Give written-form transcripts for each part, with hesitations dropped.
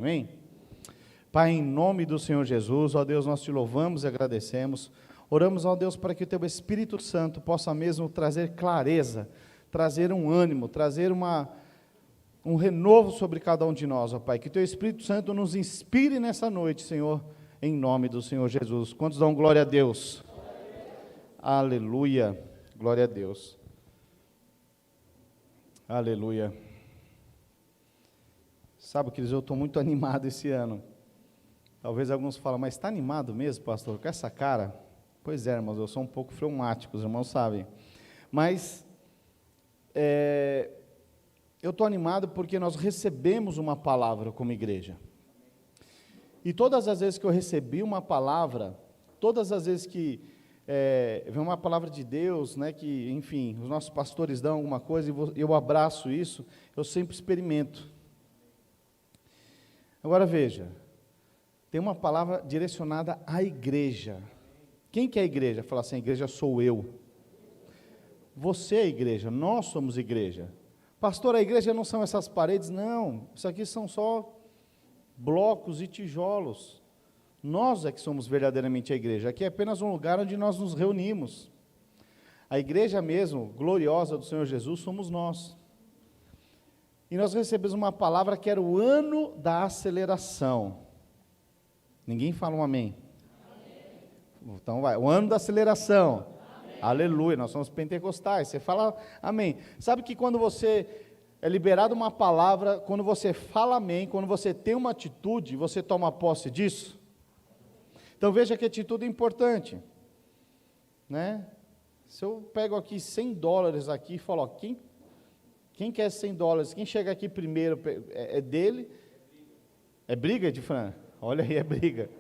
Amém? Pai, em nome do Senhor Jesus, ó Deus, nós te louvamos e agradecemos. Oramos, ó Deus, para que o teu Espírito Santo possa mesmo trazer clareza, trazer um ânimo, trazer um renovo sobre cada um de nós, ó Pai. Que o teu Espírito Santo nos inspire nessa noite, Senhor, em nome do Senhor Jesus. Quantos dão glória a Deus? Aleluia, glória a Deus. Aleluia. Sabe, queridos, eu estou muito animado esse ano. Talvez alguns falem, mas está animado mesmo, pastor, com essa cara? Pois é, irmãos, eu sou um pouco fleumático, os irmãos sabem. Mas, eu estou animado porque nós recebemos uma palavra como igreja. E todas as vezes que eu recebi uma palavra, todas as vezes que vem uma palavra de Deus, né, que, enfim, os nossos pastores dão alguma coisa e eu abraço isso, eu sempre experimento. Agora veja, tem uma palavra direcionada à igreja. Quem que é a igreja? Fala assim, a igreja sou eu. Você é a igreja, nós somos igreja. Pastor, a igreja não são essas paredes? Não, isso aqui são só blocos e tijolos. Nós é que somos verdadeiramente a igreja. Aqui é apenas um lugar onde nós nos reunimos. A igreja mesmo, gloriosa do Senhor Jesus, somos nós. E nós recebemos uma palavra que era o ano da aceleração. Ninguém fala um amém? Amém. Então vai, o ano da aceleração. Amém. Aleluia, nós somos pentecostais. Você fala amém. Sabe que quando você é liberado uma palavra, quando você fala amém, quando você tem uma atitude, você toma posse disso? Então veja que atitude é importante. Né? Se eu pego aqui $100 aqui e falo, ó, quem quer $100? Quem chega aqui primeiro é dele? É briga, Edifran? Olha aí, é briga.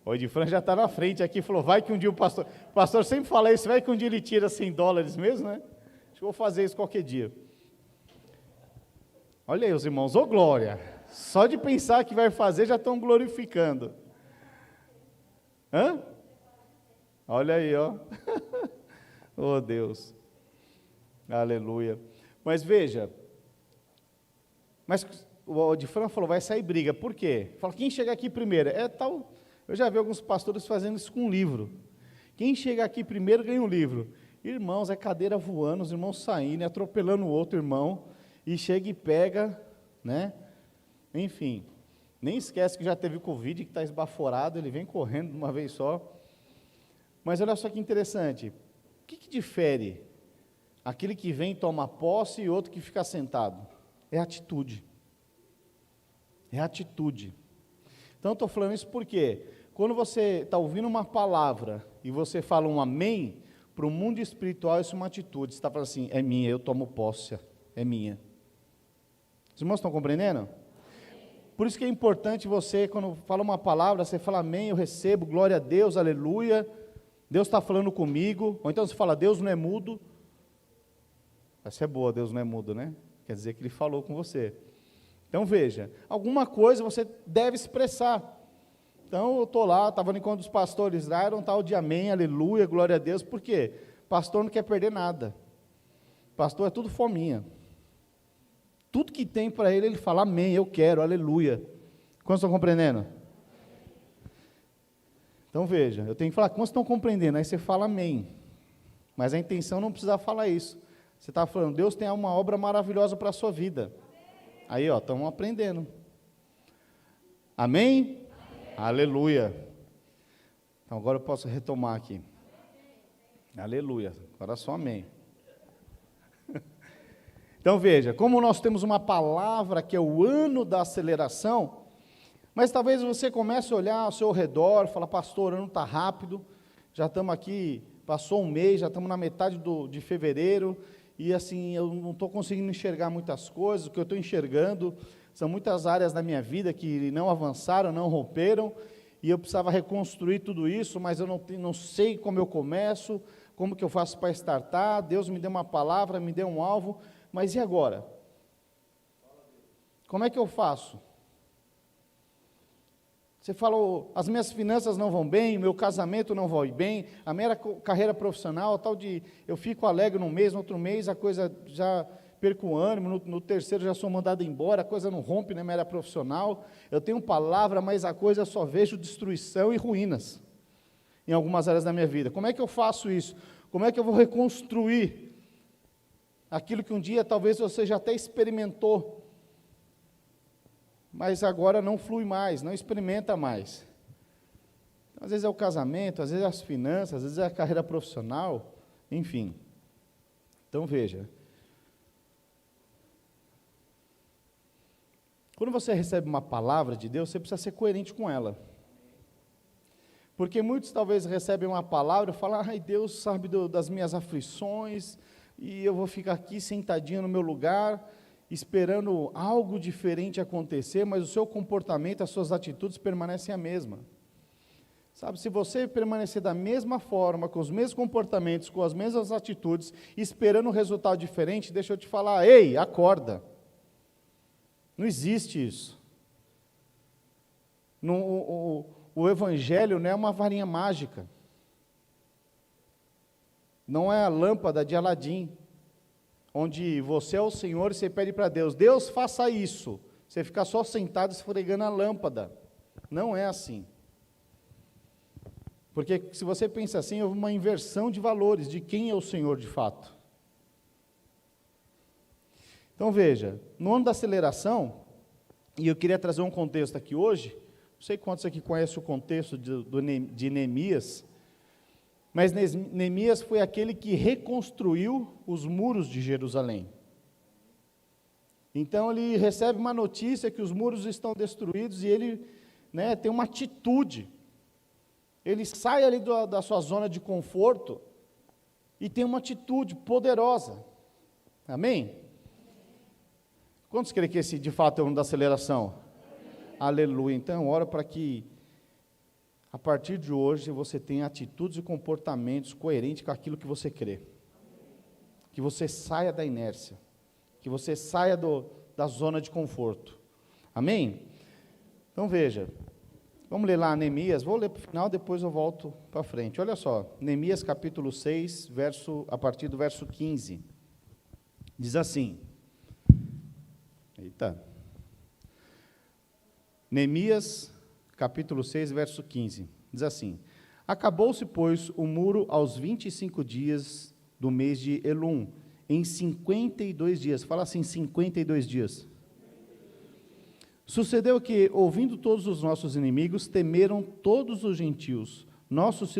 O Edifran já está na frente aqui, falou, vai que um dia o pastor sempre fala isso, vai que um dia ele tira $100 mesmo, né? Acho que eu vou fazer isso qualquer dia. Olha aí os irmãos, ô glória, só de pensar que vai fazer já estão glorificando. Hã? Olha aí, ó. Oh Deus, aleluia. Mas veja, o Edifran falou, vai sair briga, por quê? Fala, quem chega aqui primeiro? Eu já vi alguns pastores fazendo isso com um livro. Quem chega aqui primeiro ganha um livro. Irmãos, é cadeira voando, os irmãos saindo, atropelando o outro irmão, e chega e pega, né? Enfim, nem esquece que já teve Covid, que está esbaforado, ele vem correndo de uma vez só. Mas olha só que interessante, o que difere aquele que vem e toma posse e outro que fica sentado? É atitude. É atitude. Então, eu estou falando isso porque, quando você está ouvindo uma palavra e você fala um amém, para o mundo espiritual isso é uma atitude. Você está falando assim, é minha, eu tomo posse, é minha. Os irmãos estão compreendendo? Por isso que é importante você, quando fala uma palavra, você fala amém, eu recebo, glória a Deus, aleluia, Deus está falando comigo. Ou então você fala, Deus não é mudo. Essa é boa, Deus não é mudo, né? Quer dizer que Ele falou com você. Então veja, alguma coisa você deve expressar. Então eu estou lá, estava no encontro dos pastores lá, era um tal de amém, aleluia, glória a Deus. Por quê? Pastor não quer perder nada. Pastor é tudo fominha. Tudo que tem para ele fala amém, eu quero, aleluia. Quantos estão compreendendo? Então veja, eu tenho que falar, quantos estão compreendendo? Aí você fala amém. Mas a intenção não precisa falar isso. Você está falando, Deus tem uma obra maravilhosa para a sua vida. Aí, ó, estamos aprendendo. Amém? Amém? Aleluia. Então, agora eu posso retomar aqui. Aleluia. Agora só amém. Então, veja, como nós temos uma palavra que é o ano da aceleração, mas talvez você comece a olhar ao seu redor, falar, pastor, o ano está rápido, já estamos aqui, passou um mês, já estamos na metade de fevereiro, e assim, eu não estou conseguindo enxergar muitas coisas. O que eu estou enxergando são muitas áreas da minha vida que não avançaram, não romperam, e eu precisava reconstruir tudo isso, mas eu não sei como eu começo, como que eu faço para startar. Deus me deu uma palavra, me deu um alvo, mas e agora? Como é que eu faço? Você falou, as minhas finanças não vão bem, meu casamento não vai bem, a minha carreira profissional, tal de, eu fico alegre num mês, no outro mês a coisa já perco o ânimo, no terceiro já sou mandado embora, a coisa não rompe na minha área profissional, eu tenho palavra, mas a coisa eu só vejo destruição e ruínas em algumas áreas da minha vida. Como é que eu faço isso? Como é que eu vou reconstruir aquilo que um dia talvez você já até experimentou, mas agora não flui mais, não experimenta mais? Às vezes é o casamento, às vezes é as finanças, às vezes é a carreira profissional, enfim. Então veja, quando você recebe uma palavra de Deus, você precisa ser coerente com ela. Porque muitos talvez recebem uma palavra e falam, ai, Deus sabe das minhas aflições, e eu vou ficar aqui sentadinho no meu lugar, esperando algo diferente acontecer, mas o seu comportamento, as suas atitudes permanecem a mesma. Sabe, se você permanecer da mesma forma, com os mesmos comportamentos, com as mesmas atitudes, esperando um resultado diferente, deixa eu te falar, ei, acorda. Não existe isso. O Evangelho não é uma varinha mágica. Não é a lâmpada de Aladim, onde você é o Senhor e você pede para Deus, Deus faça isso. Você fica só sentado esfregando a lâmpada. Não é assim. Porque se você pensa assim, houve uma inversão de valores, de quem é o Senhor de fato. Então veja, no ano da aceleração, e eu queria trazer um contexto aqui hoje, não sei quantos aqui conhecem o contexto de Neemias, mas Neemias foi aquele que reconstruiu os muros de Jerusalém. Então ele recebe uma notícia que os muros estão destruídos e ele tem uma atitude. Ele sai ali da sua zona de conforto e tem uma atitude poderosa. Amém? Quantos creem que esse de fato é o ano da aceleração? Aleluia. Então, oro para que a partir de hoje você tenha atitudes e comportamentos coerentes com aquilo que você crê. Que você saia da inércia. Que você saia da zona de conforto. Amém? Então veja, vamos ler lá Neemias, vou ler para o final, depois eu volto para frente. Olha só, Neemias capítulo 6, a partir do verso 15. Diz assim, Neemias capítulo 6, verso 15, diz assim, acabou-se, pois, o muro aos 25 dias do mês de Elum, em 52 dias, fala assim, 52 dias. Sucedeu que, ouvindo todos os nossos inimigos, temeram todos os gentios, nossos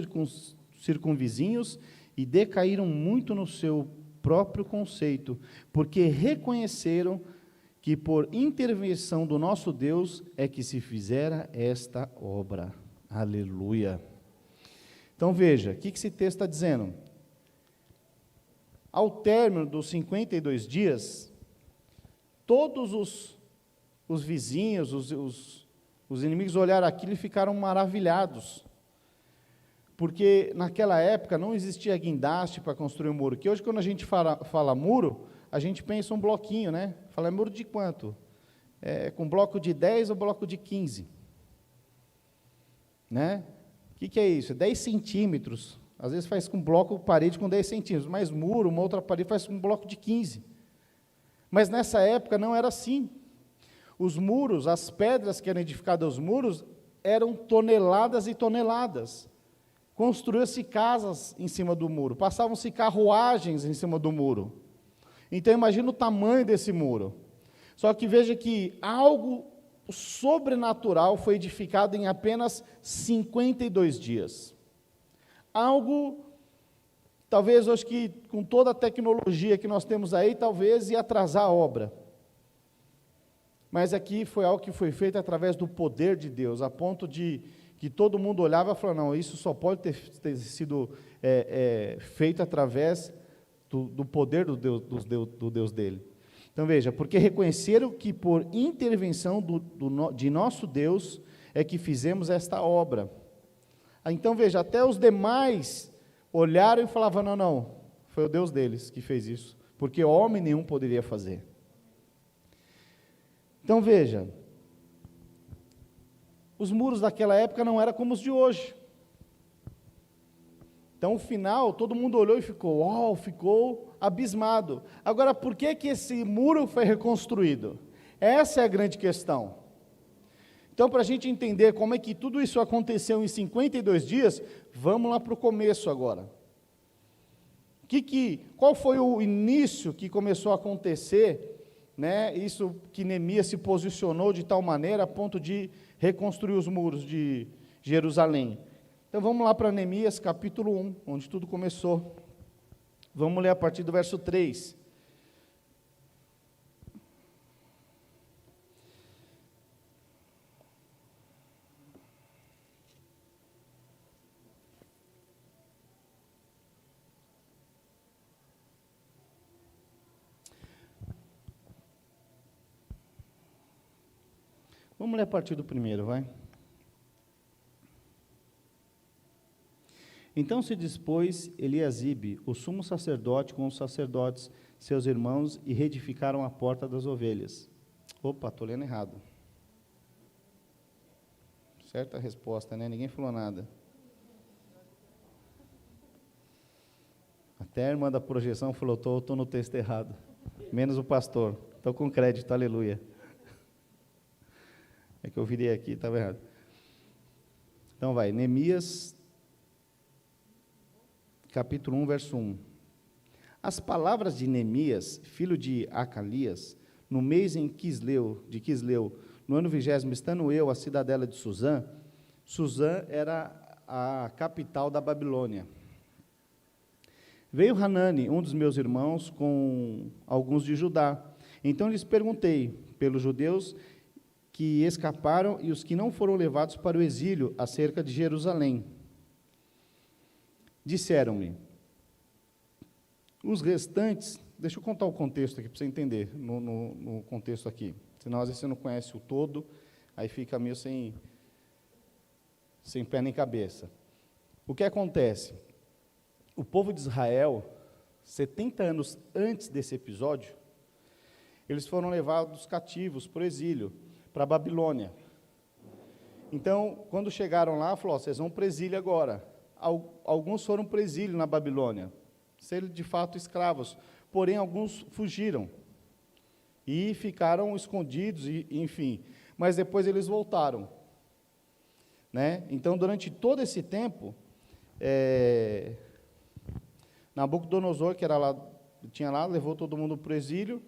circunvizinhos, e decaíram muito no seu próprio conceito, porque reconheceram que por intervenção do nosso Deus é que se fizera esta obra. Aleluia. Então veja, o que esse texto está dizendo? Ao término dos 52 dias, todos os vizinhos, os inimigos olharam aquilo e ficaram maravilhados, porque naquela época não existia guindaste para construir um muro, que hoje quando a gente fala muro, a gente pensa um bloquinho, né? Fala, é muro de quanto? Com bloco de 10 ou bloco de 15? Né? O que é isso? 10 centímetros. Às vezes faz com bloco, parede com 10 centímetros, mas muro, uma outra parede faz com um bloco de 15. Mas nessa época não era assim. Os muros, as pedras que eram edificadas aos muros, eram toneladas e toneladas. Construíam-se casas em cima do muro, passavam-se carruagens em cima do muro. Então imagina o tamanho desse muro. Só que veja que algo sobrenatural foi edificado em apenas 52 dias. Algo, talvez hoje que com toda a tecnologia que nós temos aí, talvez ia atrasar a obra. Mas aqui foi algo que foi feito através do poder de Deus, a ponto de que todo mundo olhava e falava, não, isso só pode ter sido feito através do poder do Deus dele. Então veja, porque reconheceram que por intervenção de nosso Deus é que fizemos esta obra. Então veja, até os demais olharam e falavam, não, foi o Deus deles que fez isso, porque homem nenhum poderia fazer. Então veja, os muros daquela época não eram como os de hoje. Então, no final, todo mundo olhou e ficou, uau, ficou abismado. Agora, por que que esse muro foi reconstruído? Essa é a grande questão. Então, para a gente entender como é que tudo isso aconteceu em 52 dias, vamos lá para o começo agora. Qual foi o início que começou a acontecer, né? Isso que Neemias se posicionou de tal maneira a ponto de reconstruir os muros de Jerusalém. Então vamos lá para Neemias capítulo 1, onde tudo começou. Vamos ler a partir do verso 3. Vamos ler a partir do primeiro, vai. Então se dispôs Eliasibe, o sumo sacerdote, com os sacerdotes, seus irmãos, e reedificaram a porta das ovelhas. Opa, estou lendo errado. Certa resposta, né? Ninguém falou nada. Até a irmã da projeção falou, estou no texto errado. Menos o pastor. Estou com crédito, aleluia. É que eu virei aqui, estava errado. Então vai, Neemias, capítulo 1, verso 1. As palavras de Neemias, filho de Acalias, no mês de Quisleu, no ano 20º, estando eu, a cidadela de Suzã. Suzã era a capital da Babilônia. Veio Hanani, um dos meus irmãos, com alguns de Judá. Então lhes perguntei pelos judeus que escaparam e os que não foram levados para o exílio acerca de Jerusalém. Disseram-me, os restantes, deixa eu contar o contexto aqui para você entender, no contexto aqui, senão às vezes você não conhece o todo, aí fica meio sem pé nem cabeça. O que acontece? O povo de Israel, 70 anos antes desse episódio, eles foram levados cativos para o exílio, para a Babilônia. Então, quando chegaram lá, falou, vocês vão para o exílio agora. Alguns foram para o exílio na Babilônia, sendo de fato escravos, porém alguns fugiram e ficaram escondidos, enfim, mas depois eles voltaram, né? Então, durante todo esse tempo, Nabucodonosor, que era lá, tinha lá, levou todo mundo para o exílio,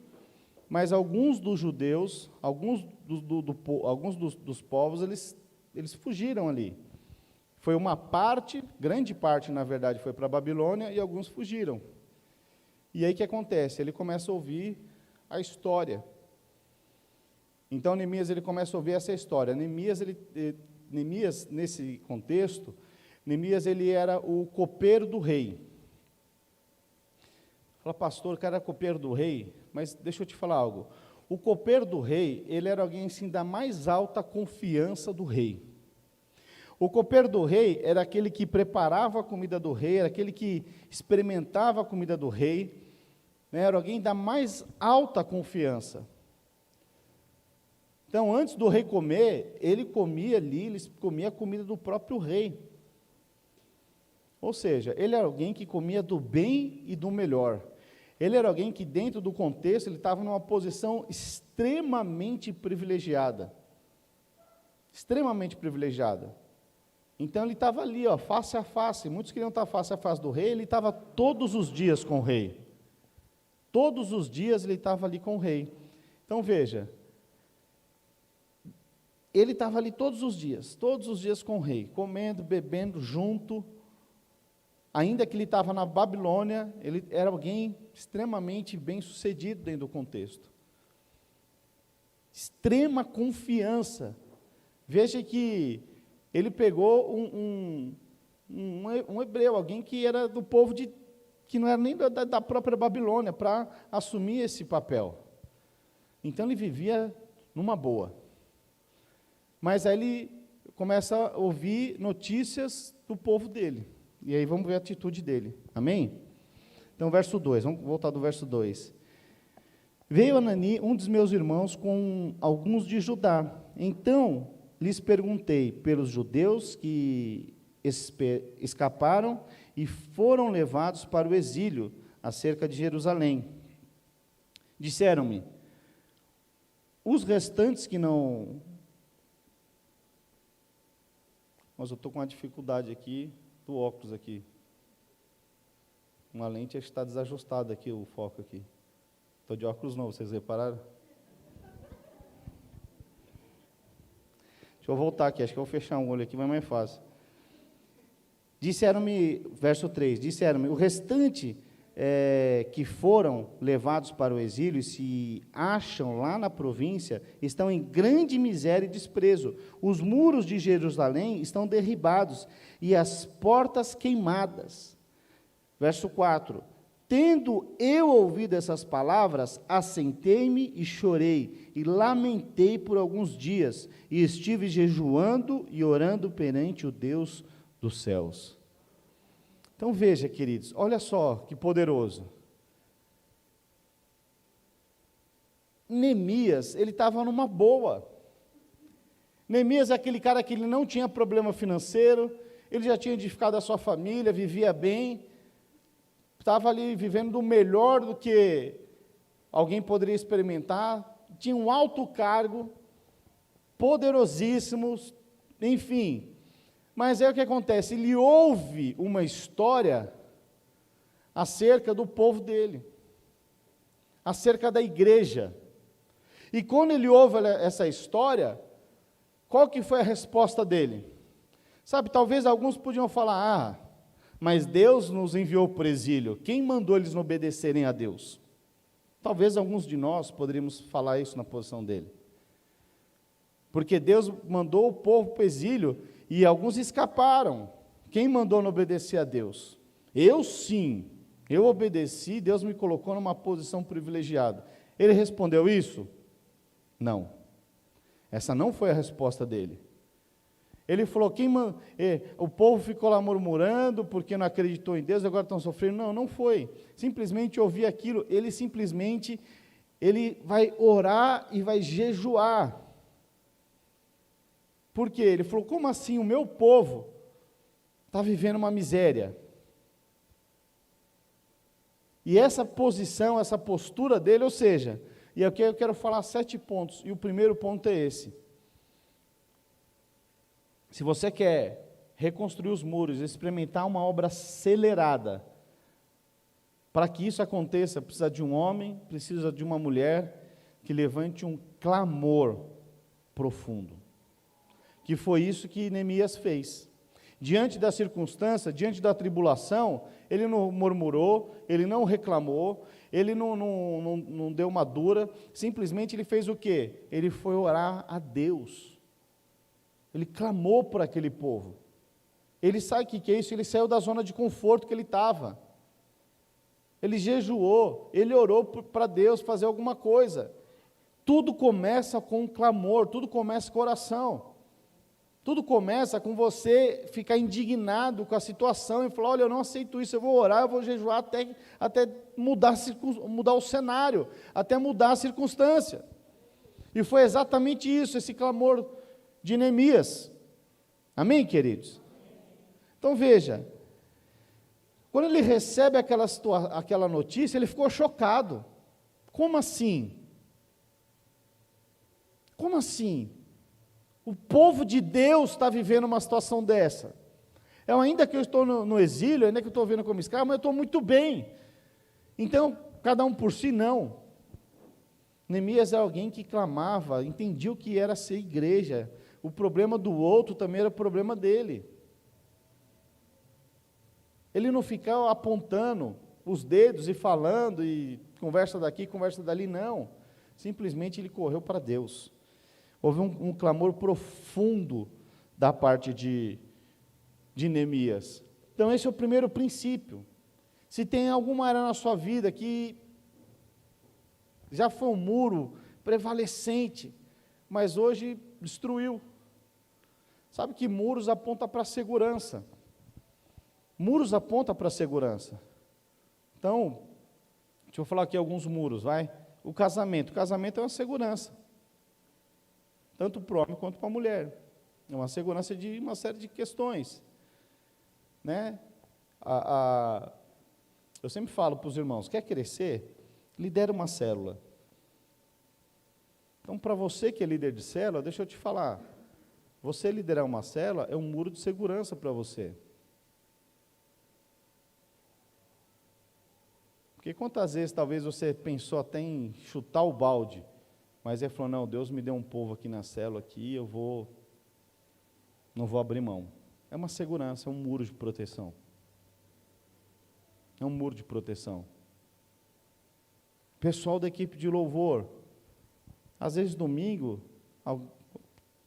mas alguns dos judeus, alguns dos povos, eles fugiram ali. Foi uma parte, grande parte, na verdade, foi para a Babilônia, e alguns fugiram. E aí o que acontece? Ele começa a ouvir a história. Então, Neemias, ele começa a ouvir essa história. Neemias, nesse contexto, Neemias, ele era o copeiro do rei. Fala, pastor, o cara era copeiro do rei, mas deixa eu te falar algo. O copeiro do rei, ele era alguém assim da mais alta confiança do rei. O copeiro do rei era aquele que preparava a comida do rei, era aquele que experimentava a comida do rei, né? Era alguém da mais alta confiança. Então, antes do rei comer, ele comia ali, ele comia a comida do próprio rei. Ou seja, ele era alguém que comia do bem e do melhor. Ele era alguém que, dentro do contexto, ele estava numa posição extremamente privilegiada. Extremamente privilegiada. Então, ele estava ali, ó, face a face. Muitos queriam estar face a face do rei, ele estava todos os dias com o rei. Todos os dias ele estava ali com o rei. Então, veja, ele estava ali todos os dias com o rei, comendo, bebendo junto. Ainda que ele estava na Babilônia, ele era alguém extremamente bem-sucedido dentro do contexto. Extrema confiança. Veja que ele pegou um hebreu, alguém que era do povo que não era nem da própria Babilônia, para assumir esse papel. Então ele vivia numa boa. Mas aí ele começa a ouvir notícias do povo dele. E aí vamos ver a atitude dele. Amém? Então, verso 2, vamos voltar do verso 2. Veio Hanani, um dos meus irmãos, com alguns de Judá. Então, lhes perguntei pelos judeus que escaparam e foram levados para o exílio, acerca de Jerusalém. Disseram-me, os restantes que não... Mas eu estou com uma dificuldade aqui, do óculos aqui. Uma lente está desajustada aqui, o foco aqui. Estou de óculos novo, vocês repararam? Deixa eu voltar aqui, acho que eu vou fechar um olho aqui, vai mais fácil. Disseram-me, verso 3, disseram-me, o restante que foram levados para o exílio e se acham lá na província, estão em grande miséria e desprezo. Os muros de Jerusalém estão derribados e as portas queimadas. Verso 4, tendo eu ouvido essas palavras, assentei-me e chorei, e lamentei por alguns dias, e estive jejuando e orando perante o Deus dos céus. Então veja, queridos, olha só que poderoso. Neemias, ele estava numa boa. Neemias é aquele cara que ele não tinha problema financeiro, ele já tinha edificado a sua família, vivia bem, estava ali vivendo do melhor do que alguém poderia experimentar, tinha um alto cargo, poderosíssimo, enfim. Mas aí o que acontece? Ele ouve uma história acerca do povo dele, acerca da igreja. E quando ele ouve essa história, qual que foi a resposta dele? Sabe, talvez alguns podiam falar, mas Deus nos enviou para o exílio, quem mandou eles não obedecerem a Deus? Talvez alguns de nós poderíamos falar isso na posição dele. Porque Deus mandou o povo para o exílio, e alguns escaparam. Quem mandou não obedecer a Deus? Eu sim, eu obedeci, Deus me colocou numa posição privilegiada. Ele respondeu isso? Não. Essa não foi a resposta dele. Ele falou, o povo ficou lá murmurando, porque não acreditou em Deus, agora estão sofrendo. Não, não foi. Simplesmente ouvir aquilo, ele vai orar e vai jejuar. Por quê? Ele falou, como assim o meu povo está vivendo uma miséria? E essa posição, essa postura dele, ou seja, e aqui eu quero falar 7 pontos, e o primeiro ponto é esse. Se você quer reconstruir os muros, experimentar uma obra acelerada, para que isso aconteça, precisa de um homem, precisa de uma mulher que levante um clamor profundo. Que foi isso que Neemias fez. Diante da circunstância, diante da tribulação, ele não murmurou, ele não reclamou, ele não deu uma dura, simplesmente ele fez o quê? Ele foi orar a Deus. Ele clamou por aquele povo. Ele sabe o que é isso? Ele saiu da zona de conforto que ele estava. Ele jejuou, ele orou para Deus fazer alguma coisa. Tudo começa com um clamor, tudo começa com oração. Tudo começa com você ficar indignado com a situação e falar, olha, eu não aceito isso, eu vou orar, eu vou jejuar até mudar o cenário, até mudar a circunstância. E foi exatamente isso, esse clamor de Neemias. Amém, queridos? Então veja, quando ele recebe aquela notícia, ele ficou chocado. Como assim? Como assim? O povo de Deus está vivendo uma situação dessa. Ainda que eu estou no exílio, ainda que eu estou vendo como escravo, mas eu estou muito bem. Então, cada um por si, não. Neemias é alguém que clamava, entendia o que era ser igreja. O problema do outro também era o problema dele. Ele não ficava apontando os dedos e falando, e conversa daqui, conversa dali, não. Simplesmente ele correu para Deus. Houve um clamor profundo da parte de Neemias. Então esse é o primeiro princípio. Se tem alguma área na sua vida que já foi um muro prevalecente, mas hoje destruiu. Sabe que muros apontam para a segurança. Muros apontam para a segurança. Então, deixa eu falar aqui alguns muros, vai. O casamento é uma segurança. Tanto para o homem quanto para a mulher. É uma segurança de uma série de questões. né? Eu sempre falo para os irmãos, quer crescer? Lidera uma célula. Então, para você que é líder de célula, deixa eu te falar, você liderar uma célula é um muro de segurança para você. Porque quantas vezes talvez você pensou até em chutar o balde, mas ele falou, não, Deus me deu um povo aqui na célula, aqui, não vou abrir mão. É uma segurança, é um muro de proteção. É um muro de proteção. Pessoal da equipe de louvor, às vezes domingo,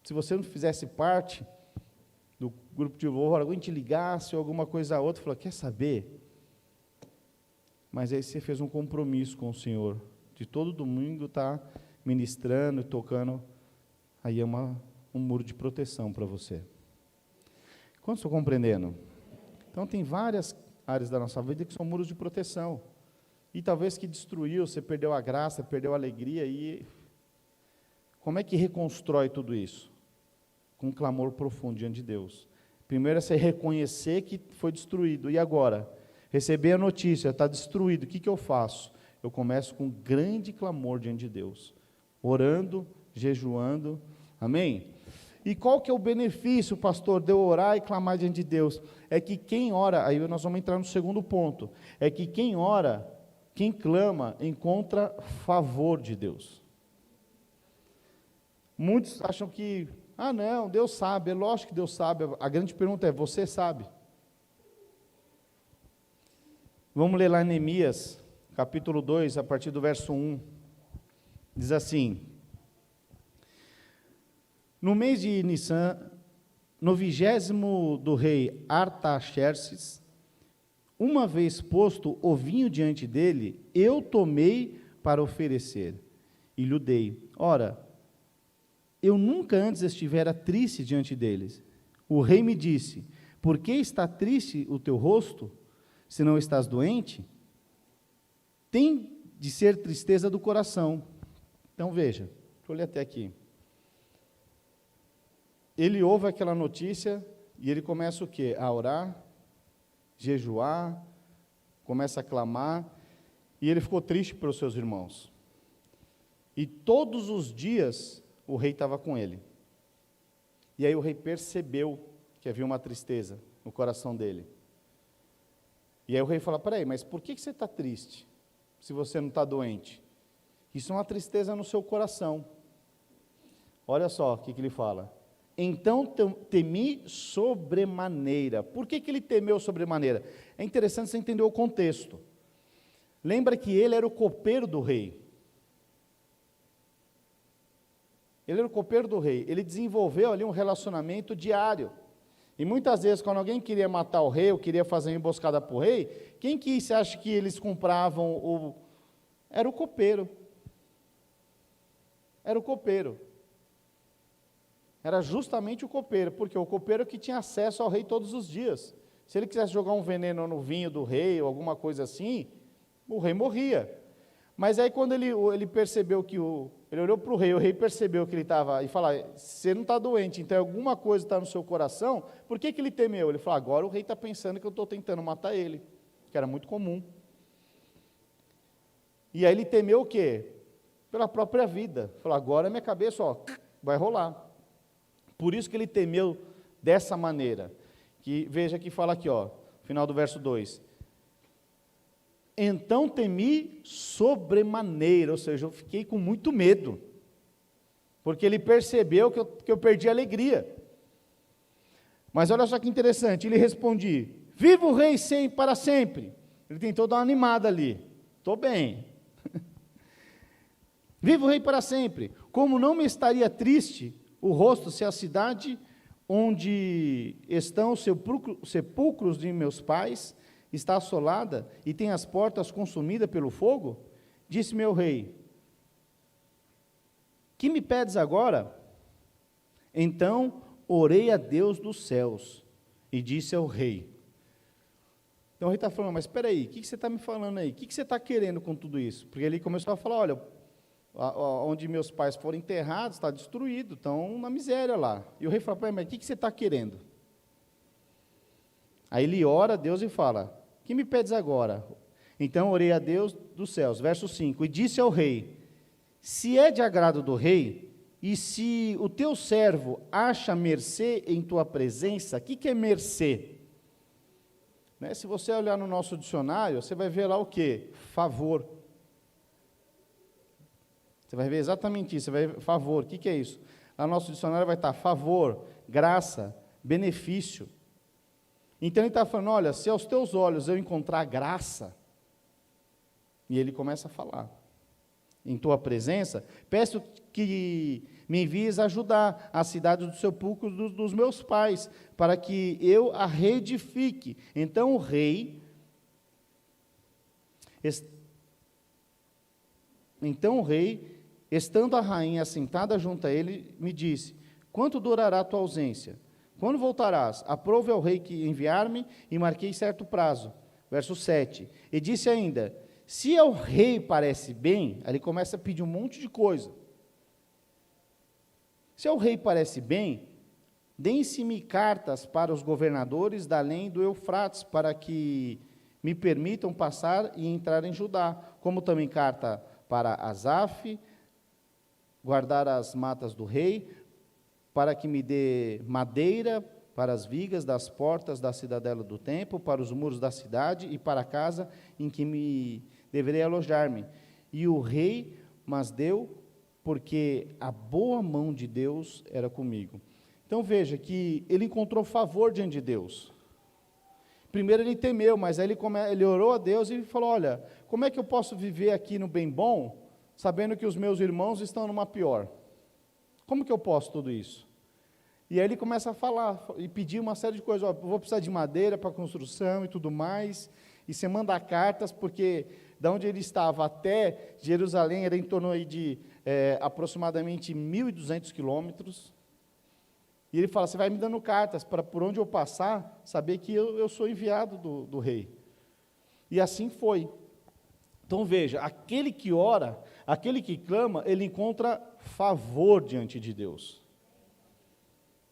se você não fizesse parte do grupo de louvor, alguém te ligasse ou alguma coisa a outra, falou, quer saber? Mas aí você fez um compromisso com o Senhor, de todo domingo estar ministrando e tocando, aí é um muro de proteção para você. Quantos estão compreendendo? Então tem várias áreas da nossa vida que são muros de proteção, e talvez que destruiu, você perdeu a graça, perdeu a alegria, e como é que reconstrói tudo isso? Com um clamor profundo diante de Deus. Primeiro é você reconhecer que foi destruído, e agora? Receber a notícia, está destruído, o que eu faço? Eu começo com um grande clamor diante de Deus, orando, jejuando, amém? E qual que é o benefício, pastor, de eu orar e clamar diante de Deus? É que quem ora, aí nós vamos entrar no segundo ponto, é que quem ora, quem clama, encontra favor de Deus. Muitos acham que, não, Deus sabe, é lógico que Deus sabe, a grande pergunta é, você sabe? Vamos ler lá em Neemias, capítulo 2, a partir do verso 1, diz assim, no mês de Nissan, no 20º do rei Artaxerxes, uma vez posto o vinho diante dele, eu tomei para oferecer, e lhe dei. Ora, eu nunca antes estivera triste diante deles. O rei me disse, por que está triste o teu rosto, se não estás doente? Tem de ser tristeza do coração. Então veja, deixa eu ler até aqui. Ele ouve aquela notícia e ele começa o quê? A orar, jejuar, começa a clamar, e ele ficou triste pelos seus irmãos. E todos os dias o rei estava com ele. E aí o rei percebeu que havia uma tristeza no coração dele. E aí o rei fala, peraí, mas por que você está triste, se você não está doente? Isso é uma tristeza no seu coração. Olha só o que ele fala. Então temi sobremaneira. Por que ele temeu sobremaneira? É interessante você entender o contexto. Lembra que ele era o copeiro do rei. Ele era o copeiro do rei. Ele desenvolveu ali um relacionamento diário. E muitas vezes, quando alguém queria matar o rei, ou queria fazer uma emboscada para o rei, quem que você acha que eles compravam? Era o copeiro. Era o copeiro. Era justamente o copeiro, porque o copeiro que tinha acesso ao rei todos os dias. Se ele quisesse jogar um veneno no vinho do rei, ou alguma coisa assim, o rei morria. Mas aí quando ele percebeu que ele olhou para o rei percebeu que ele estava, e falou, você não está doente, então alguma coisa está no seu coração, por que ele temeu? Ele falou, agora o rei está pensando que eu estou tentando matar ele, que era muito comum. E aí ele temeu o quê? Pela própria vida. Falou, agora minha cabeça, vai rolar. Por isso que ele temeu dessa maneira. Que, veja que fala aqui, final do verso 2. Então temi sobremaneira, ou seja, eu fiquei com muito medo, porque ele percebeu que eu perdi a alegria. Mas olha só que interessante, ele responde, viva o rei para sempre. Ele tentou dar uma animada ali, estou bem. Viva o rei para sempre. Como não me estaria triste o rosto se a cidade onde estão os sepulcros de meus pais está assolada e tem as portas consumidas pelo fogo? Disse meu rei, que me pedes agora? Então orei a Deus dos céus e disse ao rei. Então o rei está falando, mas espera aí, o que você está me falando aí? O que você está querendo com tudo isso? Porque ele começou a falar, olha, onde meus pais foram enterrados está destruído, estão na miséria lá. E o rei falou, mas o que você está querendo? Aí ele ora a Deus e fala, que me pedes agora? Então orei a Deus dos céus, verso 5, e disse ao rei, se é de agrado do rei, e se o teu servo acha mercê em tua presença, o que é mercê? Né? Se você olhar no nosso dicionário, você vai ver lá o quê? Favor. Você vai ver exatamente isso, você vai ver favor, o que é isso? Lá no nosso dicionário vai estar favor, graça, benefício. Então ele está falando, olha, se aos teus olhos eu encontrar graça, e ele começa a falar, em tua presença, peço que me envies ajudar a cidade do sepulcro dos meus pais, para que eu a reedifique. Então o rei, estando a rainha sentada junto a ele, me disse, quanto durará a tua ausência? Quando voltarás? Aprove ao rei que enviar-me, e marquei certo prazo. Verso 7, e disse ainda, se ao rei parece bem, aí ele começa a pedir um monte de coisa. Se ao rei parece bem, deem-se-me cartas para os governadores da além do Eufrates, para que me permitam passar e entrar em Judá, como também carta para Asaf, guardar as matas do rei, para que me dê madeira para as vigas das portas da cidadela do templo, para os muros da cidade e para a casa em que me deverei alojar-me. E o rei mas deu, porque a boa mão de Deus era comigo. Então veja que ele encontrou favor diante de Deus. Primeiro ele temeu, mas aí ele orou a Deus e falou, olha, como é que eu posso viver aqui no bem bom, sabendo que os meus irmãos estão numa pior? Como que eu posso tudo isso? E aí ele começa a falar e pedir uma série de coisas, ó, vou precisar de madeira para construção e tudo mais, e você manda cartas, porque da onde ele estava até Jerusalém era em torno aí de aproximadamente 1.200 quilômetros, e ele fala, você vai me dando cartas para por onde eu passar, saber que eu sou enviado do rei. E assim foi. Então veja, aquele que ora, aquele que clama, ele encontra favor diante de Deus.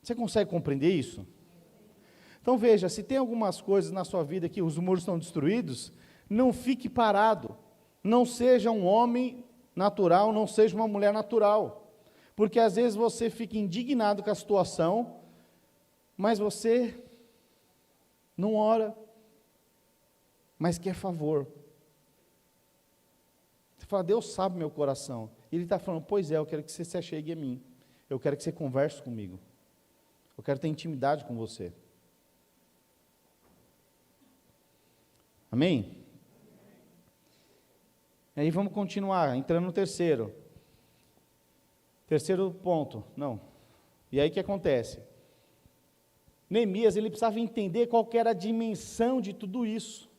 Você consegue compreender isso? Então veja, se tem algumas coisas na sua vida que os muros estão destruídos, não fique parado, não seja um homem natural, não seja uma mulher natural, porque às vezes você fica indignado com a situação, mas você não ora, mas quer favor. Você fala, Deus sabe meu coração, e Ele está falando, pois é, eu quero que você se achegue a mim, eu quero que você converse comigo, eu quero ter intimidade com você. Amém? Aí vamos continuar, entrando no terceiro ponto, não, e aí o que acontece? Neemias, ele precisava entender qual que era a dimensão de tudo isso,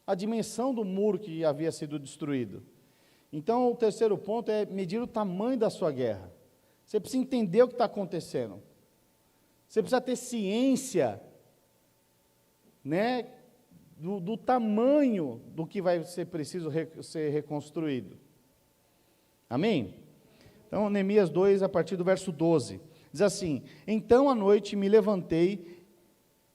a dimensão do muro que havia sido destruído. Então o terceiro ponto é medir o tamanho da sua guerra, você precisa entender o que está acontecendo, você precisa ter ciência, né, do tamanho do que vai ser preciso ser reconstruído. Amém? Então, Neemias 2, a partir do verso 12, diz assim, então à noite me levantei,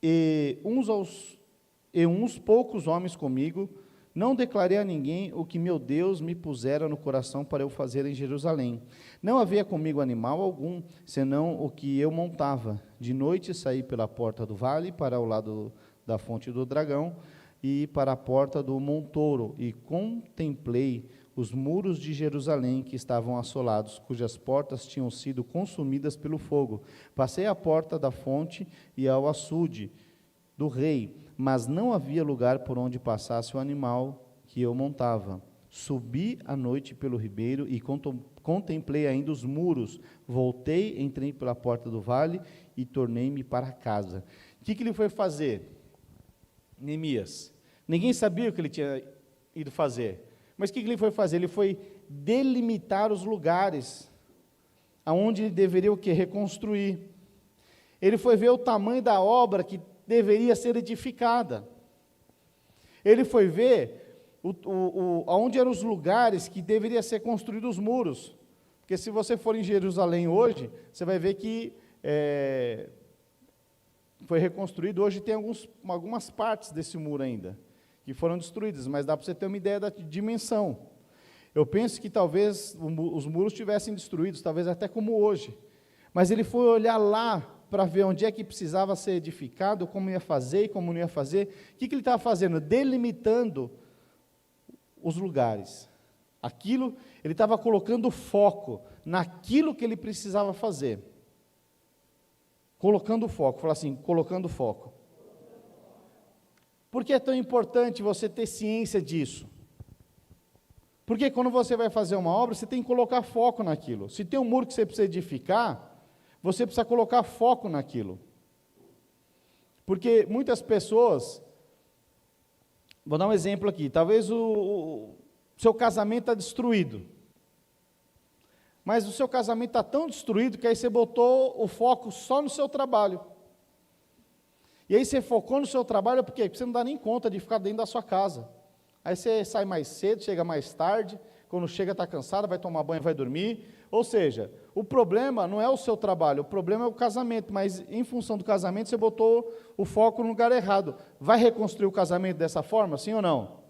e uns poucos homens comigo, não declarei a ninguém o que meu Deus me pusera no coração para eu fazer em Jerusalém. Não havia comigo animal algum, senão o que eu montava. De noite saí pela porta do vale, para o lado da fonte do dragão, e para a porta do montouro, e contemplei os muros de Jerusalém que estavam assolados, cujas portas tinham sido consumidas pelo fogo. Passei à porta da fonte e ao açude do rei, mas não havia lugar por onde passasse o animal que eu montava. Subi à noite pelo ribeiro e contemplei ainda os muros. Voltei, entrei pela porta do vale e tornei-me para casa. O que ele foi fazer? Neemias. Ninguém sabia o que ele tinha ido fazer. Mas o que ele foi fazer? Ele foi delimitar os lugares aonde ele deveria o quê? Reconstruir. Ele foi ver o tamanho da obra que deveria ser edificada. Ele foi ver aonde eram os lugares que deveriam ser construídos os muros. Porque se você for em Jerusalém hoje, você vai ver que foi reconstruído. Hoje tem algumas partes desse muro ainda, que foram destruídas, mas dá para você ter uma ideia da dimensão. Eu penso que talvez os muros tivessem destruídos, talvez até como hoje. Mas ele foi olhar lá para ver onde é que precisava ser edificado, como ia fazer e como não ia fazer. O que ele estava fazendo? Delimitando os lugares. Aquilo, ele estava colocando foco naquilo que ele precisava fazer. Colocando foco, fala assim, colocando foco. Por que é tão importante você ter ciência disso? Porque quando você vai fazer uma obra, você tem que colocar foco naquilo. Se tem um muro que você precisa edificar, você precisa colocar foco naquilo. Porque muitas pessoas, vou dar um exemplo aqui, talvez o seu casamento está destruído. Mas o seu casamento está tão destruído que aí você botou o foco só no seu trabalho. E aí você focou no seu trabalho, por quê? Porque você não dá nem conta de ficar dentro da sua casa. Aí você sai mais cedo, chega mais tarde, quando chega está cansado, vai tomar banho, vai dormir. Ou seja, o problema não é o seu trabalho, o problema é o casamento, mas em função do casamento você botou o foco no lugar errado. Vai reconstruir o casamento dessa forma, sim ou não?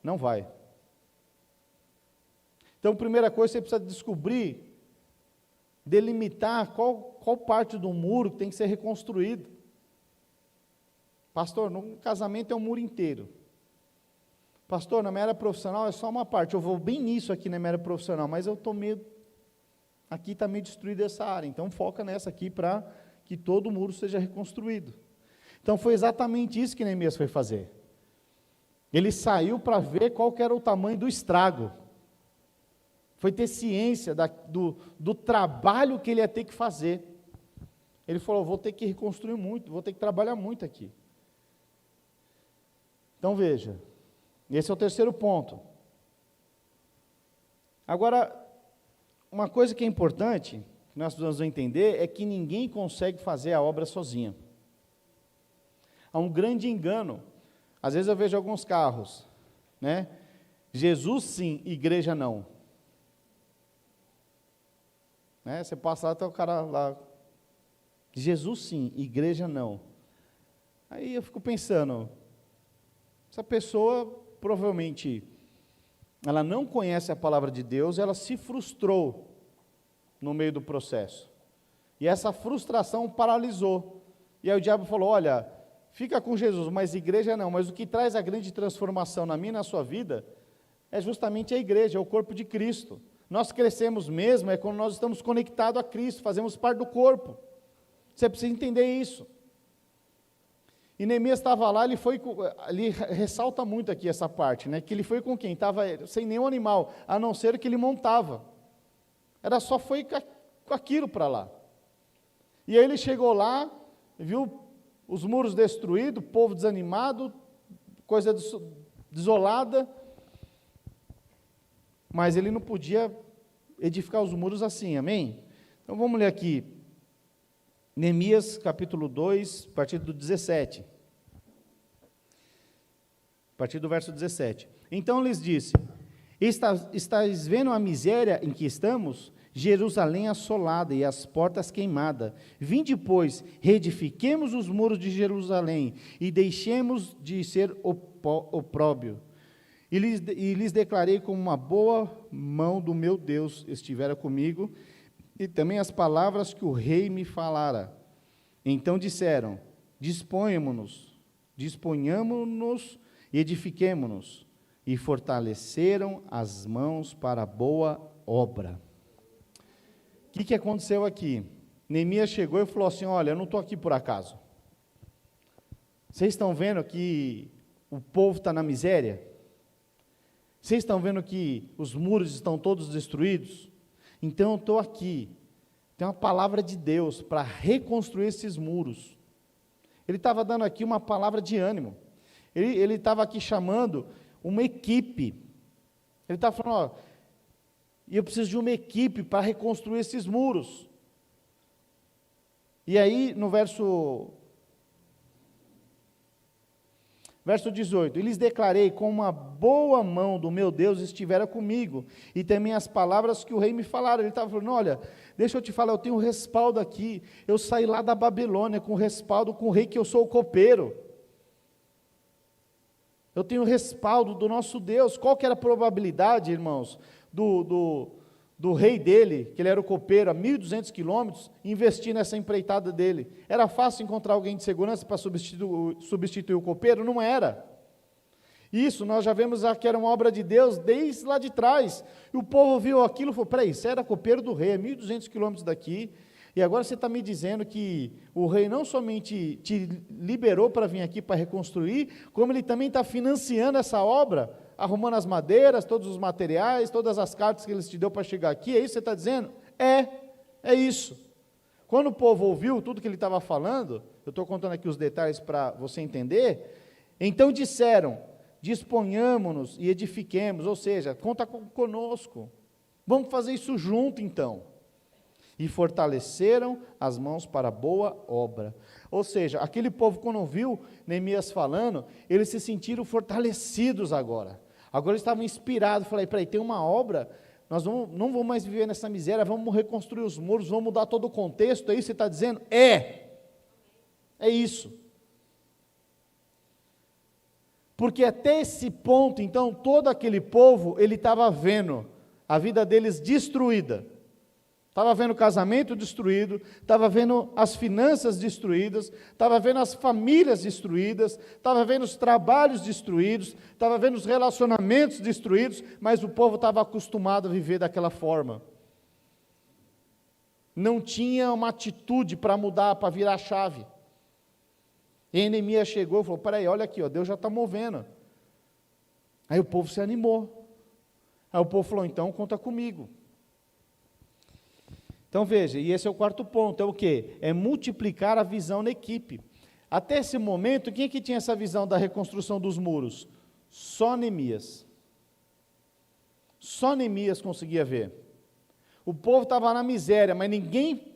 Não vai. Então, primeira coisa, você precisa descobrir, delimitar qual parte do muro tem que ser reconstruído. Pastor, no casamento é um muro inteiro. Pastor, na minha área profissional é só uma parte. Eu vou bem nisso aqui na minha área profissional, mas eu estou meio... Aqui está meio destruída essa área. Então, foca nessa aqui para que todo o muro seja reconstruído. Então, foi exatamente isso que Neemias foi fazer. Ele saiu para ver qual que era o tamanho do estrago. Foi ter ciência do trabalho que ele ia ter que fazer. Ele falou, vou ter que reconstruir muito, vou ter que trabalhar muito aqui. Então veja, esse é o terceiro ponto. Agora, uma coisa que é importante, que nós precisamos entender, é que ninguém consegue fazer a obra sozinha. Há um grande engano. Às vezes eu vejo alguns carros, né? Jesus sim, igreja não. Né? Você passa lá, até o cara lá, Jesus sim, igreja não. Aí eu fico pensando, essa pessoa provavelmente, ela não conhece a palavra de Deus, ela se frustrou no meio do processo. E essa frustração paralisou. E aí o diabo falou, olha, fica com Jesus, mas igreja não. Mas o que traz a grande transformação na minha e na sua vida, é justamente a igreja, é o corpo de Cristo. Nós crescemos mesmo, é quando nós estamos conectados a Cristo, fazemos parte do corpo. Você precisa entender isso. E Neemias estava lá, ele ressalta muito aqui essa parte, né? Que ele foi com quem? Estava sem nenhum animal, a não ser que ele montava. Foi com aquilo para lá. E aí ele chegou lá, viu os muros destruídos, povo desanimado, coisa desolada, mas ele não podia edificar os muros assim, amém? Então vamos ler aqui, Neemias capítulo 2, a partir do 17. A partir do verso 17. Então lhes disse, estáis vendo a miséria em que estamos? Jerusalém assolada e as portas queimadas. Vinde, pois, reedifiquemos os muros de Jerusalém e deixemos de ser opróbrio. E lhes declarei como uma boa mão do meu Deus estivera comigo, e também as palavras que o rei me falara. Então disseram, disponhamos-nos e edifiquemo-nos, e fortaleceram as mãos para a boa obra. O que aconteceu aqui? Neemias chegou e falou assim, olha, eu não estou aqui por acaso. Vocês estão vendo que o povo está na miséria? Vocês estão vendo que os muros estão todos destruídos? Então eu estou aqui, tem uma palavra de Deus para reconstruir esses muros. Ele estava dando aqui uma palavra de ânimo, ele estava aqui chamando uma equipe, ele estava falando, ó, eu preciso de uma equipe para reconstruir esses muros. E aí no verso Verso 18, e lhes declarei, com uma boa mão do meu Deus estivera comigo, e também as palavras que o rei me falaram. Ele estava falando, olha, deixa eu te falar, eu tenho um respaldo aqui, eu saí lá da Babilônia com respaldo, com o rei que eu sou o copeiro. Eu tenho respaldo do nosso Deus. Qual que era a probabilidade, irmãos, do rei dele, que ele era o copeiro, a 1.200 quilômetros, investir nessa empreitada dele? Era fácil encontrar alguém de segurança para substituir o copeiro? Não era. Isso, nós já vemos que era uma obra de Deus desde lá de trás. E o povo viu aquilo e falou, peraí, você era copeiro do rei, 1.200 quilômetros daqui, e agora você está me dizendo que o rei não somente te liberou para vir aqui para reconstruir, como ele também está financiando essa obra, arrumando as madeiras, todos os materiais, todas as cartas que ele te deu para chegar aqui, é isso que você está dizendo? É isso. Quando o povo ouviu tudo que ele estava falando, eu estou contando aqui os detalhes para você entender, então disseram, disponhamos-nos e edifiquemos, ou seja, conta conosco, vamos fazer isso junto então. E fortaleceram as mãos para boa obra. Ou seja, aquele povo, quando ouviu Neemias falando, eles se sentiram fortalecidos agora. Agora eles estavam inspirados. Falei, peraí, tem uma obra, nós não vamos mais viver nessa miséria, vamos reconstruir os muros, vamos mudar todo o contexto, é isso que você está dizendo? É isso. Porque até esse ponto, então, todo aquele povo, ele estava vendo a vida deles destruída. Estava vendo o casamento destruído, estava vendo as finanças destruídas, estava vendo as famílias destruídas, estava vendo os trabalhos destruídos, estava vendo os relacionamentos destruídos, mas o povo estava acostumado a viver daquela forma. Não tinha uma atitude para mudar, para virar a chave. E Neemias chegou e falou, peraí, olha aqui, ó, Deus já está movendo. Aí o povo se animou. Aí o povo falou, então conta comigo. Então veja, e esse é o quarto ponto, é o quê? É multiplicar a visão na equipe. Até esse momento, quem é que tinha essa visão da reconstrução dos muros? Só Neemias. Só Neemias conseguia ver. O povo estava na miséria, mas ninguém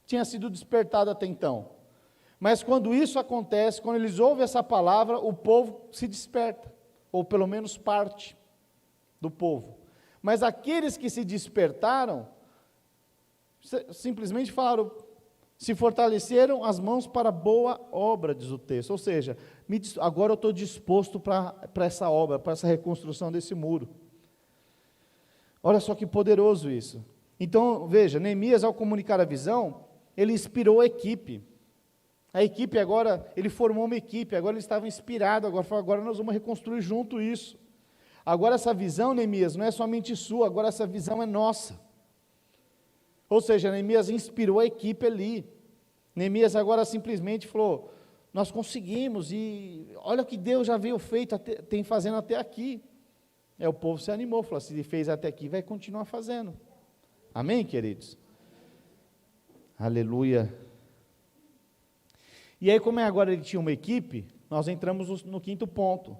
tinha sido despertado até então. Mas quando isso acontece, quando eles ouvem essa palavra, o povo se desperta, ou pelo menos parte do povo. Mas aqueles que se despertaram, simplesmente falaram, se fortaleceram as mãos para boa obra, diz o texto. Ou seja, agora eu estou disposto para essa obra, para essa reconstrução desse muro. Olha só que poderoso isso. Então, veja, Neemias, ao comunicar a visão, ele inspirou a equipe. A equipe agora, ele formou uma equipe, agora ele estava inspirado, agora falou, agora nós vamos reconstruir junto isso. Agora essa visão, Neemias, não é somente sua, agora essa visão é nossa. Ou seja, Neemias inspirou a equipe ali. Neemias agora simplesmente falou, nós conseguimos, e olha o que Deus já veio feito, tem fazendo até aqui. O povo se animou, falou, se ele fez até aqui, vai continuar fazendo. Amém, queridos? Aleluia. E aí, como agora ele tinha uma equipe, nós entramos no quinto ponto.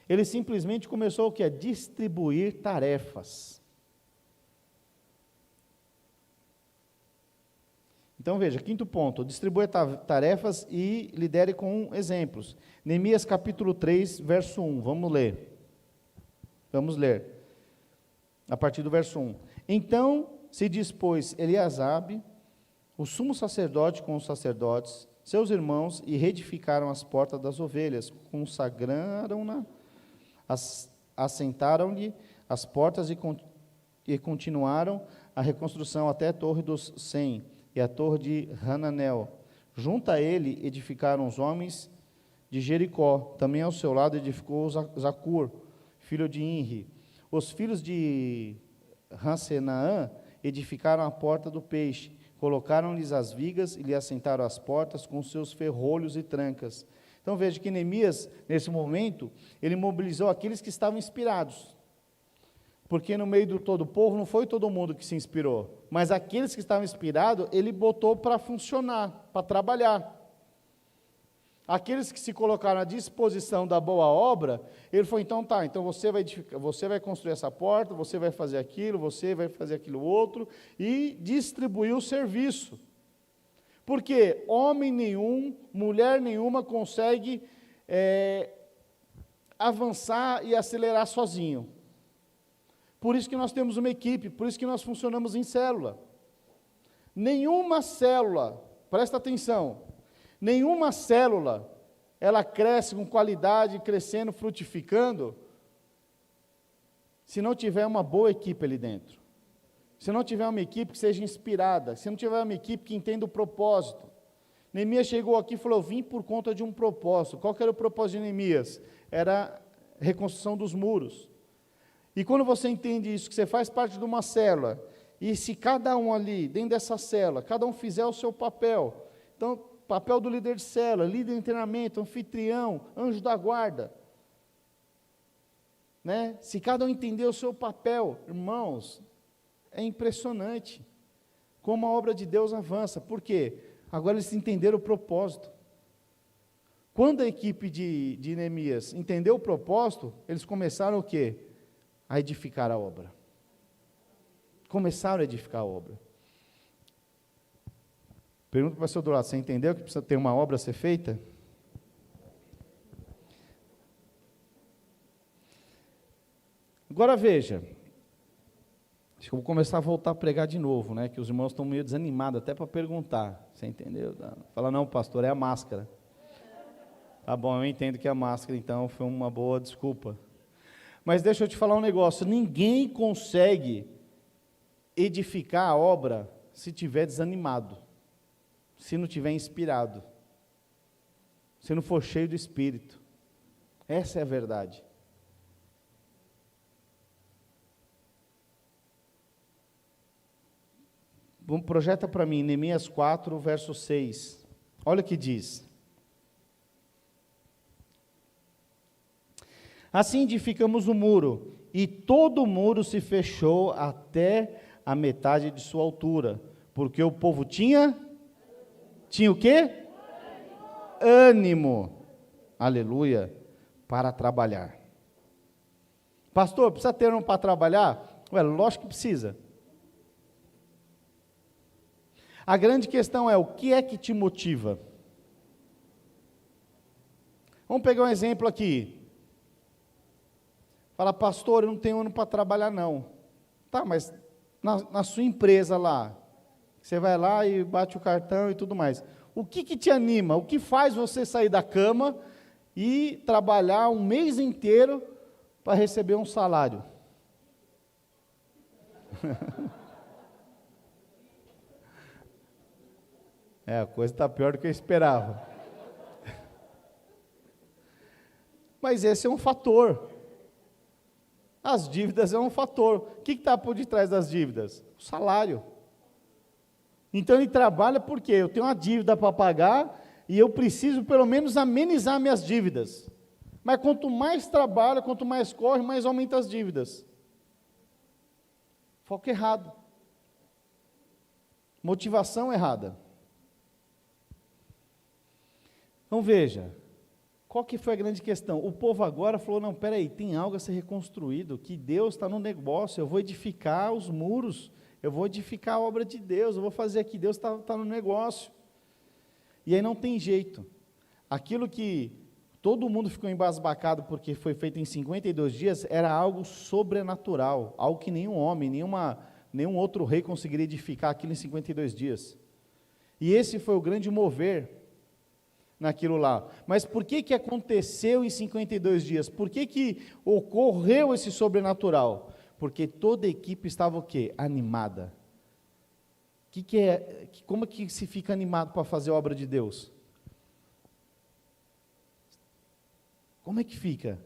Ele simplesmente começou o quê? A distribuir tarefas. Então veja, quinto ponto, distribua tarefas e lidere com exemplos. Neemias capítulo 3, verso 1, vamos ler. Vamos ler, a partir do verso 1. Então se dispôs Eliasabe, o sumo sacerdote com os sacerdotes, seus irmãos, e reedificaram as portas das ovelhas, consagraram-na, assentaram-lhe as portas e continuaram a reconstrução até a torre dos 100, e a torre de Hananel. Junto a ele edificaram os homens de Jericó. Também ao seu lado edificou Zacur, filho de Inri. Os filhos de Hansenaã edificaram a porta do peixe. Colocaram-lhes as vigas e lhe assentaram as portas com seus ferrolhos e trancas. Então veja que Neemias, nesse momento, ele mobilizou aqueles que estavam inspirados. Porque no meio de todo o povo, não foi todo mundo que se inspirou, mas aqueles que estavam inspirados, ele botou para funcionar, para trabalhar. Aqueles que se colocaram à disposição da boa obra, ele falou, então tá, então você vai construir essa porta, você vai fazer aquilo, você vai fazer aquilo outro, e distribuir o serviço. Porque homem nenhum, mulher nenhuma consegue avançar e acelerar sozinho. Por isso que nós temos uma equipe, por isso que nós funcionamos em célula. Nenhuma célula, presta atenção, nenhuma célula, ela cresce com qualidade, crescendo, frutificando, se não tiver uma boa equipe ali dentro. Se não tiver uma equipe que seja inspirada, se não tiver uma equipe que entenda o propósito. Neemias chegou aqui e falou, eu vim por conta de um propósito. Qual que era o propósito de Neemias? Era a reconstrução dos muros. E quando você entende isso, que você faz parte de uma célula, e se cada um ali, dentro dessa célula, cada um fizer o seu papel, então, papel do líder de célula, líder de treinamento, anfitrião, anjo da guarda, né? Se cada um entender o seu papel, irmãos, é impressionante como a obra de Deus avança. Por quê? Agora eles entenderam o propósito. Quando a equipe de Neemias entendeu o propósito, eles começaram o quê? A edificar a obra. Começaram a edificar a obra. Pergunta para o pastor do lado, você entendeu que precisa ter uma obra a ser feita? Agora veja, acho que eu vou começar a voltar a pregar de novo, né? Que os irmãos estão meio desanimados, até para perguntar. Você entendeu? Fala, não, pastor, é a máscara. Tá bom, eu entendo que a máscara, então, foi uma boa desculpa. Mas deixa eu te falar um negócio, ninguém consegue edificar a obra se estiver desanimado, se não estiver inspirado, se não for cheio do Espírito. Essa é a verdade. Projeta para mim, Neemias 4, verso 6. Olha o que diz. Assim edificamos o muro, e todo o muro se fechou até a metade de sua altura, porque o povo tinha o quê? Ânimo, aleluia, para trabalhar. Pastor, precisa ter ânimo para trabalhar? Ué, lógico que precisa. A grande questão é, o que é que te motiva? Vamos pegar um exemplo aqui. Fala, pastor, eu não tenho ânimo para trabalhar não. Tá, mas na sua empresa lá, você vai lá e bate o cartão e tudo mais. O que te anima? O que faz você sair da cama e trabalhar um mês inteiro para receber um salário? A coisa está pior do que eu esperava. Mas esse é um fator. As dívidas é um fator. O que está por detrás das dívidas? O salário. Então ele trabalha porque eu tenho uma dívida para pagar e eu preciso pelo menos amenizar minhas dívidas. Mas quanto mais trabalha, quanto mais corre, mais aumenta as dívidas. Foco errado. Motivação errada. Então veja, qual que foi a grande questão? O povo agora falou, não, peraí, tem algo a ser reconstruído, que Deus está no negócio, eu vou edificar os muros, eu vou edificar a obra de Deus, eu vou fazer aqui, Deus está no negócio. E aí não tem jeito. Aquilo que todo mundo ficou embasbacado porque foi feito em 52 dias, era algo sobrenatural, algo que nenhum homem, nenhum outro rei conseguiria edificar aquilo em 52 dias. E esse foi o grande mover naquilo lá. Mas por que aconteceu em 52 dias? Por que ocorreu esse sobrenatural? Porque toda a equipe estava o quê? Animada. Como é que se fica animado para fazer a obra de Deus? Como é que fica?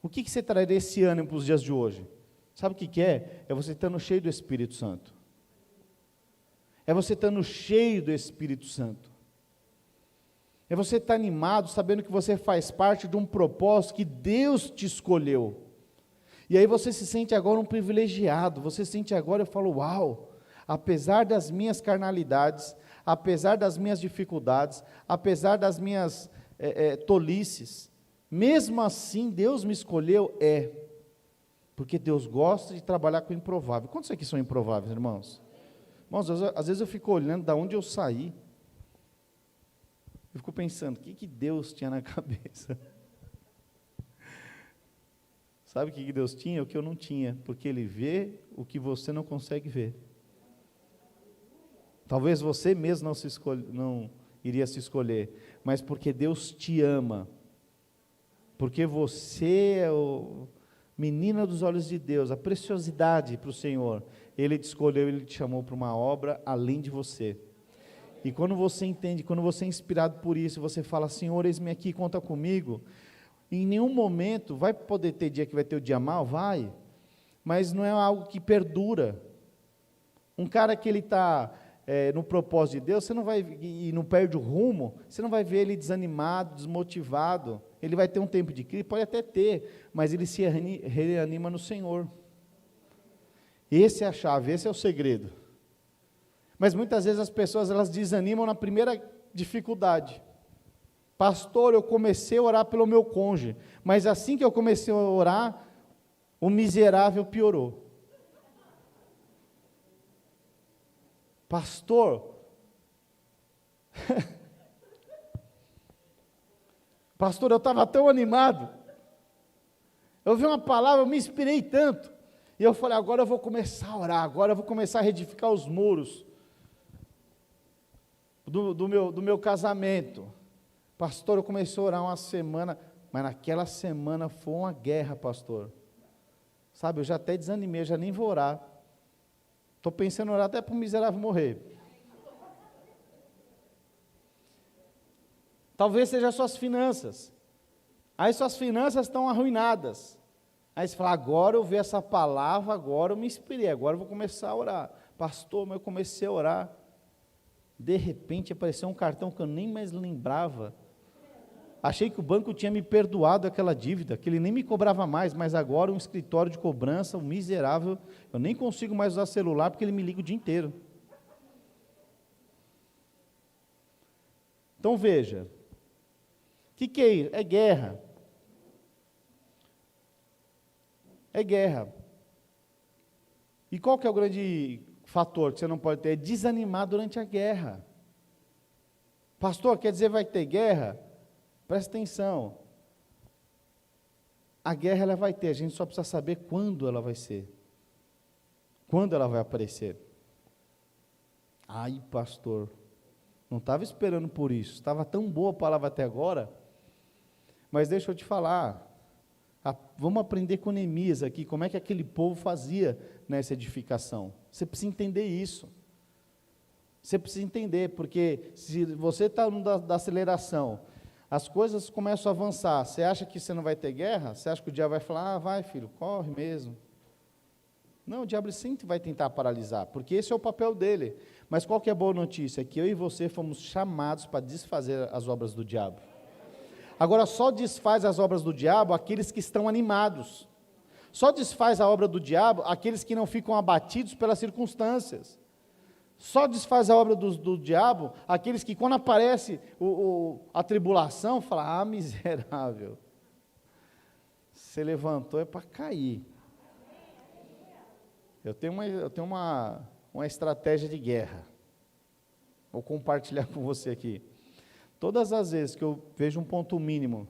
O que você traria esse ânimo para os dias de hoje? Sabe o que é? É você estando cheio do Espírito Santo. É você estando cheio do Espírito Santo. É você estar animado, sabendo que você faz parte de um propósito que Deus te escolheu. E aí você se sente agora um privilegiado, você se sente agora, eu falo, uau, apesar das minhas carnalidades, apesar das minhas dificuldades, apesar das minhas tolices, mesmo assim Deus me escolheu, porque Deus gosta de trabalhar com o improvável. Quantos aqui são improváveis, irmãos? Irmãos, às vezes eu fico olhando de onde eu saí, eu fico pensando, o que Deus tinha na cabeça? Sabe o que Deus tinha? O que eu não tinha, porque Ele vê o que você não consegue ver. Talvez você mesmo não iria se escolher, mas porque Deus te ama, porque você é o menina dos olhos de Deus, a preciosidade para o Senhor, Ele te escolheu, Ele te chamou para uma obra além de você. E quando você entende, quando você é inspirado por isso, você fala, Senhor, eis-me aqui, conta comigo. Em nenhum momento, vai poder ter dia que vai ter o dia mal? Vai, mas não é algo que perdura. Um cara que ele está no propósito de Deus, você não vai, e não perde o rumo, você não vai ver ele desanimado, desmotivado. Ele vai ter um tempo de crise, pode até ter, mas ele se reanima no Senhor. Essa é a chave, esse é o segredo. Mas muitas vezes as pessoas, elas desanimam na primeira dificuldade. Pastor, eu comecei a orar pelo meu cônjuge, mas assim que eu comecei a orar, o miserável piorou. Pastor, pastor, eu estava tão animado, eu vi uma palavra, eu me inspirei tanto, e eu falei, agora eu vou começar a orar, agora eu vou começar a reedificar os muros do meu casamento. Pastor, eu comecei a orar uma semana, mas naquela semana foi uma guerra, pastor. Sabe, eu já até desanimei, eu já nem vou orar. Estou pensando em orar até para o miserável morrer. Talvez seja suas finanças. Aí suas finanças estão arruinadas. Aí você fala, agora eu vi essa palavra, agora eu me inspirei, agora eu vou começar a orar. Pastor, mas eu comecei a orar. De repente apareceu um cartão que eu nem mais lembrava. Achei que o banco tinha me perdoado aquela dívida, que ele nem me cobrava mais, mas agora um escritório de cobrança, um miserável, eu nem consigo mais usar celular porque ele me liga o dia inteiro. Então veja, o que é isso? É guerra. É guerra. E qual que é o grande fator que você não pode ter? É desanimar durante a guerra. Pastor, quer dizer vai ter guerra? Presta atenção, a guerra ela vai ter, a gente só precisa saber quando ela vai ser, quando ela vai aparecer. Ai, pastor, não estava esperando por isso, estava tão boa a palavra até agora, mas deixa eu te falar, vamos aprender com Neemias aqui, como é que aquele povo fazia nessa edificação. Você precisa entender isso, você precisa entender, porque se você está da aceleração, as coisas começam a avançar, você acha que você não vai ter guerra? Você acha que o diabo vai falar, vai filho, corre mesmo. Não, o diabo sempre vai tentar paralisar, porque esse é o papel dele. Mas qual que é a boa notícia? É que eu e você fomos chamados para desfazer as obras do diabo. Agora, só desfaz as obras do diabo aqueles que estão animados. Só desfaz a obra do diabo aqueles que não ficam abatidos pelas circunstâncias. Só desfaz a obra do diabo aqueles que, quando aparece a tribulação, falam, ah, miserável, você levantou é para cair. Eu tenho uma estratégia de guerra, vou compartilhar com você aqui. Todas as vezes que eu vejo um ponto mínimo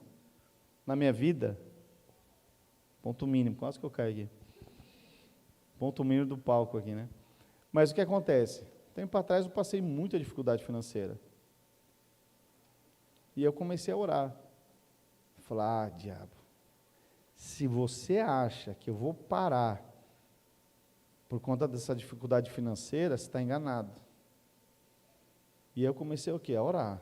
na minha vida, ponto mínimo, quase que eu caio aqui, ponto mínimo do palco aqui, né? Mas o que acontece? Tempo atrás eu passei muita dificuldade financeira. E eu comecei a orar. Falar, diabo, se você acha que eu vou parar por conta dessa dificuldade financeira, você está enganado. E eu comecei o quê? A orar.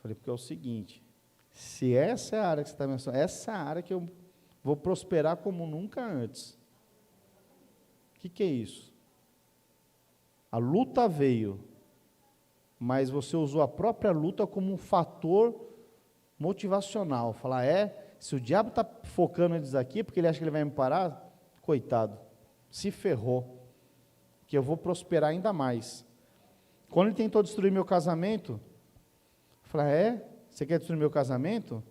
Falei, porque é o seguinte, se essa é a área que você está mencionando, essa é a área que eu vou prosperar como nunca antes. O que é isso? A luta veio, mas você usou a própria luta como um fator motivacional. Falar, se o diabo está focando eles aqui, porque ele acha que ele vai me parar, coitado, se ferrou, que eu vou prosperar ainda mais. Quando ele tentou destruir meu casamento, eu falei, você quer destruir meu casamento?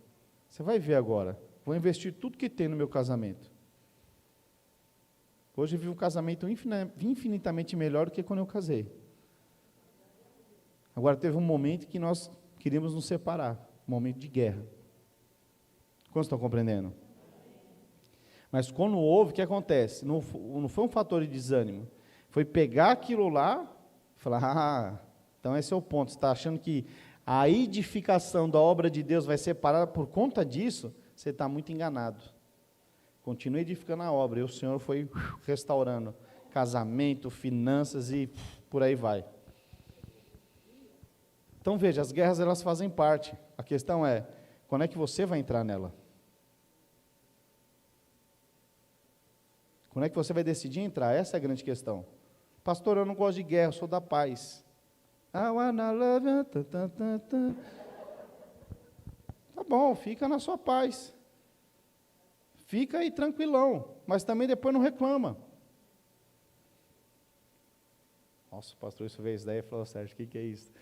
Você vai ver agora, vou investir tudo que tem no meu casamento. Hoje eu vivo um casamento infinitamente melhor do que quando eu casei. Agora teve um momento que nós queríamos nos separar, um momento de guerra. Quantos estão compreendendo? Mas quando houve, o que acontece? Não foi um fator de desânimo. Foi pegar aquilo lá e falar, então esse é o ponto. Você está achando que a edificação da obra de Deus vai ser parada por conta disso? Você está muito enganado. Continue edificando a obra. E o Senhor foi restaurando casamento, finanças e por aí vai. Então veja, as guerras elas fazem parte. A questão é, quando é que você vai entrar nela? Quando é que você vai decidir entrar? Essa é a grande questão. Pastor, eu não gosto de guerra, eu sou da paz. I wanna love you, Tá bom, fica na sua paz. Fica aí tranquilão, mas também depois não reclama. Nossa, o pastor isso veio isso daí e falou, Sérgio, o que é isso?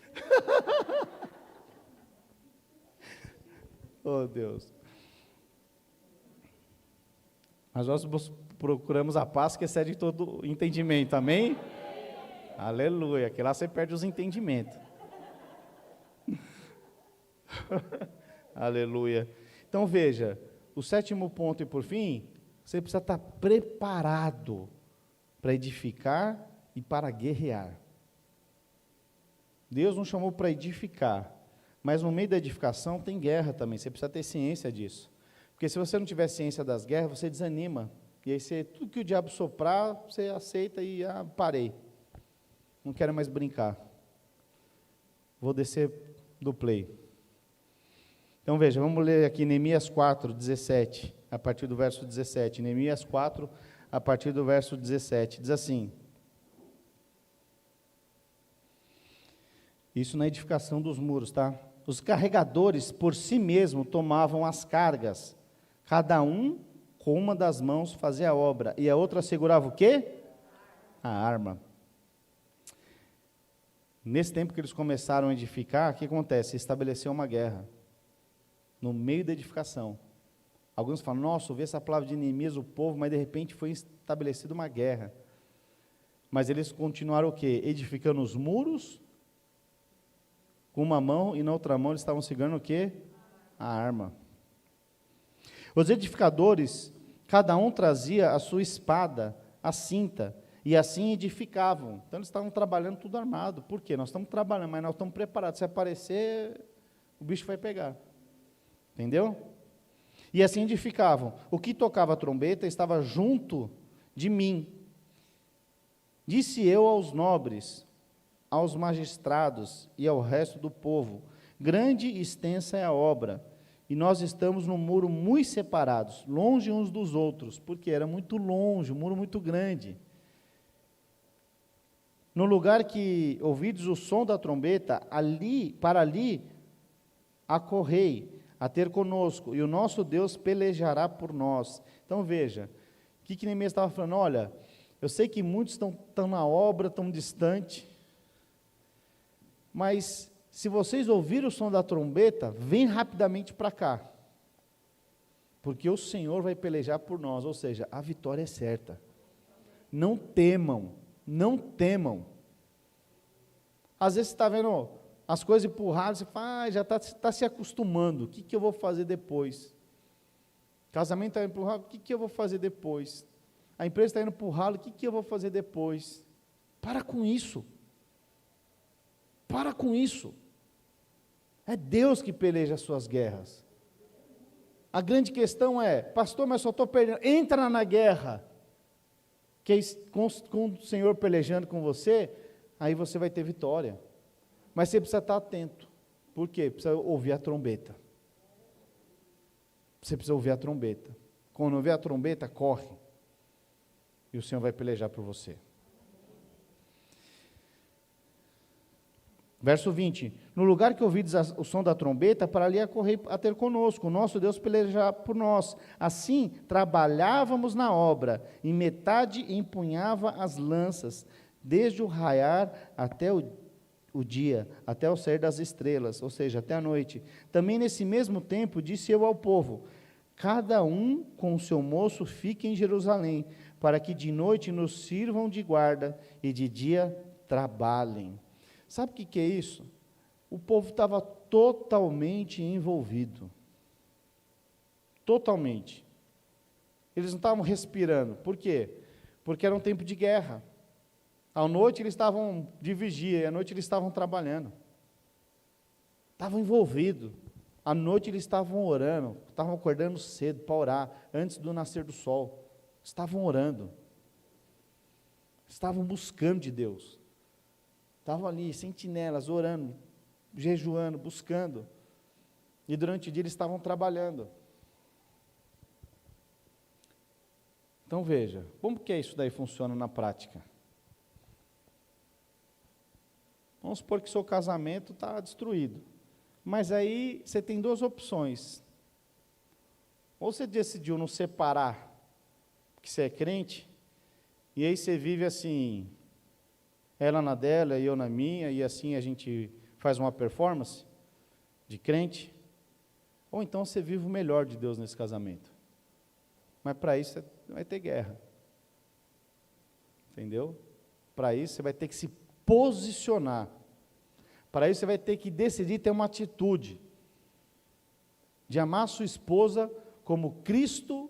Oh, Deus. Mas nós procuramos a paz que excede todo entendimento, amém? Aleluia, que lá você perde os entendimentos. Aleluia. Então veja, o sétimo ponto e por fim, você precisa estar preparado para edificar e para guerrear. Deus nos chamou para edificar, mas no meio da edificação tem guerra também, você precisa ter ciência disso. Porque se você não tiver ciência das guerras, você desanima. E aí tudo que o diabo soprar, você aceita e parei. Não quero mais brincar. Vou descer do play. Então veja, vamos ler aqui Neemias 4, 17, a partir do verso 17. Neemias 4, a partir do verso 17. Diz assim: isso na edificação dos muros, tá? Os carregadores por si mesmos tomavam as cargas, cada um com uma das mãos fazia a obra, e a outra segurava o quê? A arma. Nesse tempo que eles começaram a edificar, o que acontece? Estabeleceu uma guerra, no meio da edificação. Alguns falam, nossa, ouvi essa palavra de Neemias, o povo, mas de repente foi estabelecida uma guerra. Mas eles continuaram o quê? Edificando os muros, com uma mão, e na outra mão eles estavam segurando o quê? A arma. Os edificadores, cada um trazia a sua espada, a cinta, e assim edificavam. Então eles estavam trabalhando tudo armado. Por quê? Nós estamos trabalhando, mas nós estamos preparados. Se aparecer, o bicho vai pegar. Entendeu? E assim edificavam. O que tocava a trombeta estava junto de mim. Disse eu aos nobres, aos magistrados e ao resto do povo: grande e extensa é a obra, e nós estamos num muro muito separados, longe uns dos outros, porque era muito longe, um muro muito grande. No lugar que ouvides o som da trombeta, para ali acorrei a ter conosco, e o nosso Deus pelejará por nós. Então veja, o que Neemias estava falando? Olha, eu sei que muitos estão na obra, estão distante, mas se vocês ouvirem o som da trombeta, vem rapidamente para cá, porque o Senhor vai pelejar por nós, ou seja, a vitória é certa. Não temam, não temam. Às vezes você está vendo as coisas empurradas, você fala, já está se acostumando, o que eu vou fazer depois? Casamento está indo empurrado, o que eu vou fazer depois? A empresa está indo empurrada, o que eu vou fazer depois? Para com isso. Para com isso. É Deus que peleja as suas guerras. A grande questão é, pastor, mas só estou perdendo. Entra na guerra, que com o Senhor pelejando com você, aí você vai ter vitória. Mas você precisa estar atento. Por quê? Precisa ouvir a trombeta. Você precisa ouvir a trombeta. Quando ouvir a trombeta, corre. E o Senhor vai pelejar por você. Verso 20. No lugar que ouvides o som da trombeta, para ali acorrer a ter conosco. O nosso Deus pelejará por nós. Assim, trabalhávamos na obra, e metade empunhava as lanças, desde o raiar até o dia, até o sair das estrelas, ou seja, até a noite. Também nesse mesmo tempo, disse eu ao povo: cada um com o seu moço fique em Jerusalém, para que de noite nos sirvam de guarda e de dia trabalhem. Sabe o que é isso? O povo estava totalmente envolvido. Totalmente. Eles não estavam respirando. Por quê? Porque era um tempo de guerra. À noite eles estavam de vigia, e à noite eles estavam trabalhando. Estavam envolvidos. À noite eles estavam orando, estavam acordando cedo para orar, antes do nascer do sol. Estavam orando. Estavam buscando de Deus. Estavam ali, sentinelas, orando, jejuando, buscando. E durante o dia eles estavam trabalhando. Então veja, como que isso daí funciona na prática? Vamos supor que seu casamento está destruído. Mas aí você tem duas opções. Ou você decidiu não separar, porque você é crente, e aí você vive assim, ela na dela e eu na minha, e assim a gente faz uma performance de crente. Ou então você vive o melhor de Deus nesse casamento. Mas para isso você vai ter guerra. Entendeu? Para isso você vai ter que se posicionar. Para isso você vai ter que decidir ter uma atitude de amar sua esposa como Cristo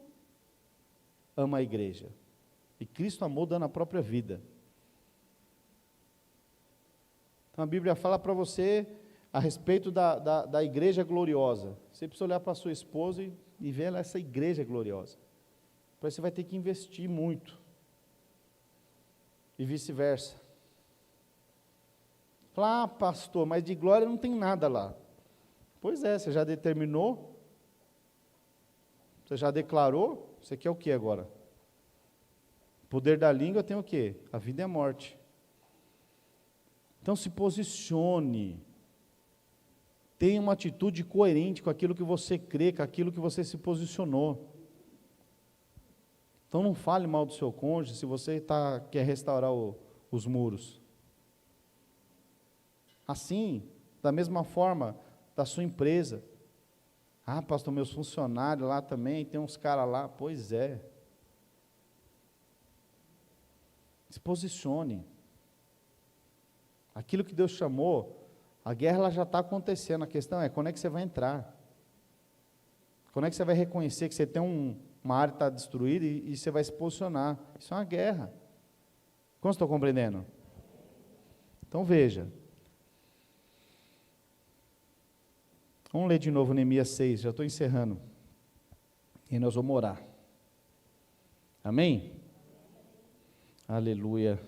ama a igreja. E Cristo amou dando a própria vida. Então a Bíblia fala para você a respeito da igreja gloriosa. Você precisa olhar para a sua esposa e ver essa igreja gloriosa. Para isso você vai ter que investir muito. E vice-versa. Fala, pastor, mas de glória não tem nada lá. Pois é, você já determinou? Você já declarou? Você quer o que agora? O poder da língua tem o quê? A vida e a morte. Então se posicione. Tenha uma atitude coerente com aquilo que você crê, com aquilo que você se posicionou. Então não fale mal do seu cônjuge se você quer restaurar os muros. Assim, da mesma forma, da sua empresa. Ah, pastor, meus funcionários lá também, tem uns caras lá. Pois é. Se posicione. Aquilo que Deus chamou, a guerra ela já está acontecendo. A questão é, quando é que você vai entrar? Quando é que você vai reconhecer que você tem uma área que está destruída e você vai se posicionar? Isso é uma guerra. Como estou compreendendo? Então veja. Vamos ler de novo Neemias 6, já estou encerrando. E nós vamos orar. Amém? Aleluia.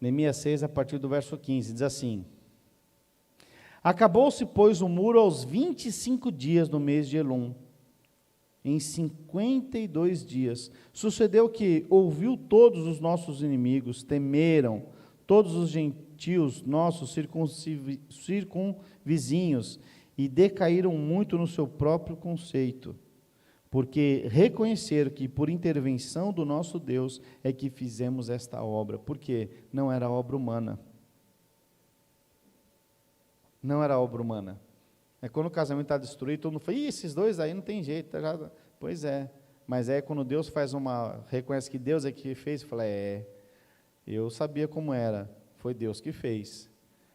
Neemias 6, a partir do verso 15, diz assim: Acabou-se, pois, o muro aos 25 dias do mês de Elum, em 52 dias. Sucedeu que ouviu todos os nossos inimigos, temeram todos os gentios nossos circunvizinhos, e decaíram muito no seu próprio conceito, porque reconheceram que por intervenção do nosso Deus é que fizemos esta obra, porque não era obra humana. Não era obra humana. É quando o casamento está destruído, todo mundo fala, esses dois aí não tem jeito. Já... Pois é, mas é quando Deus reconhece que Deus é que fez, fala, eu sabia como era, foi Deus que fez.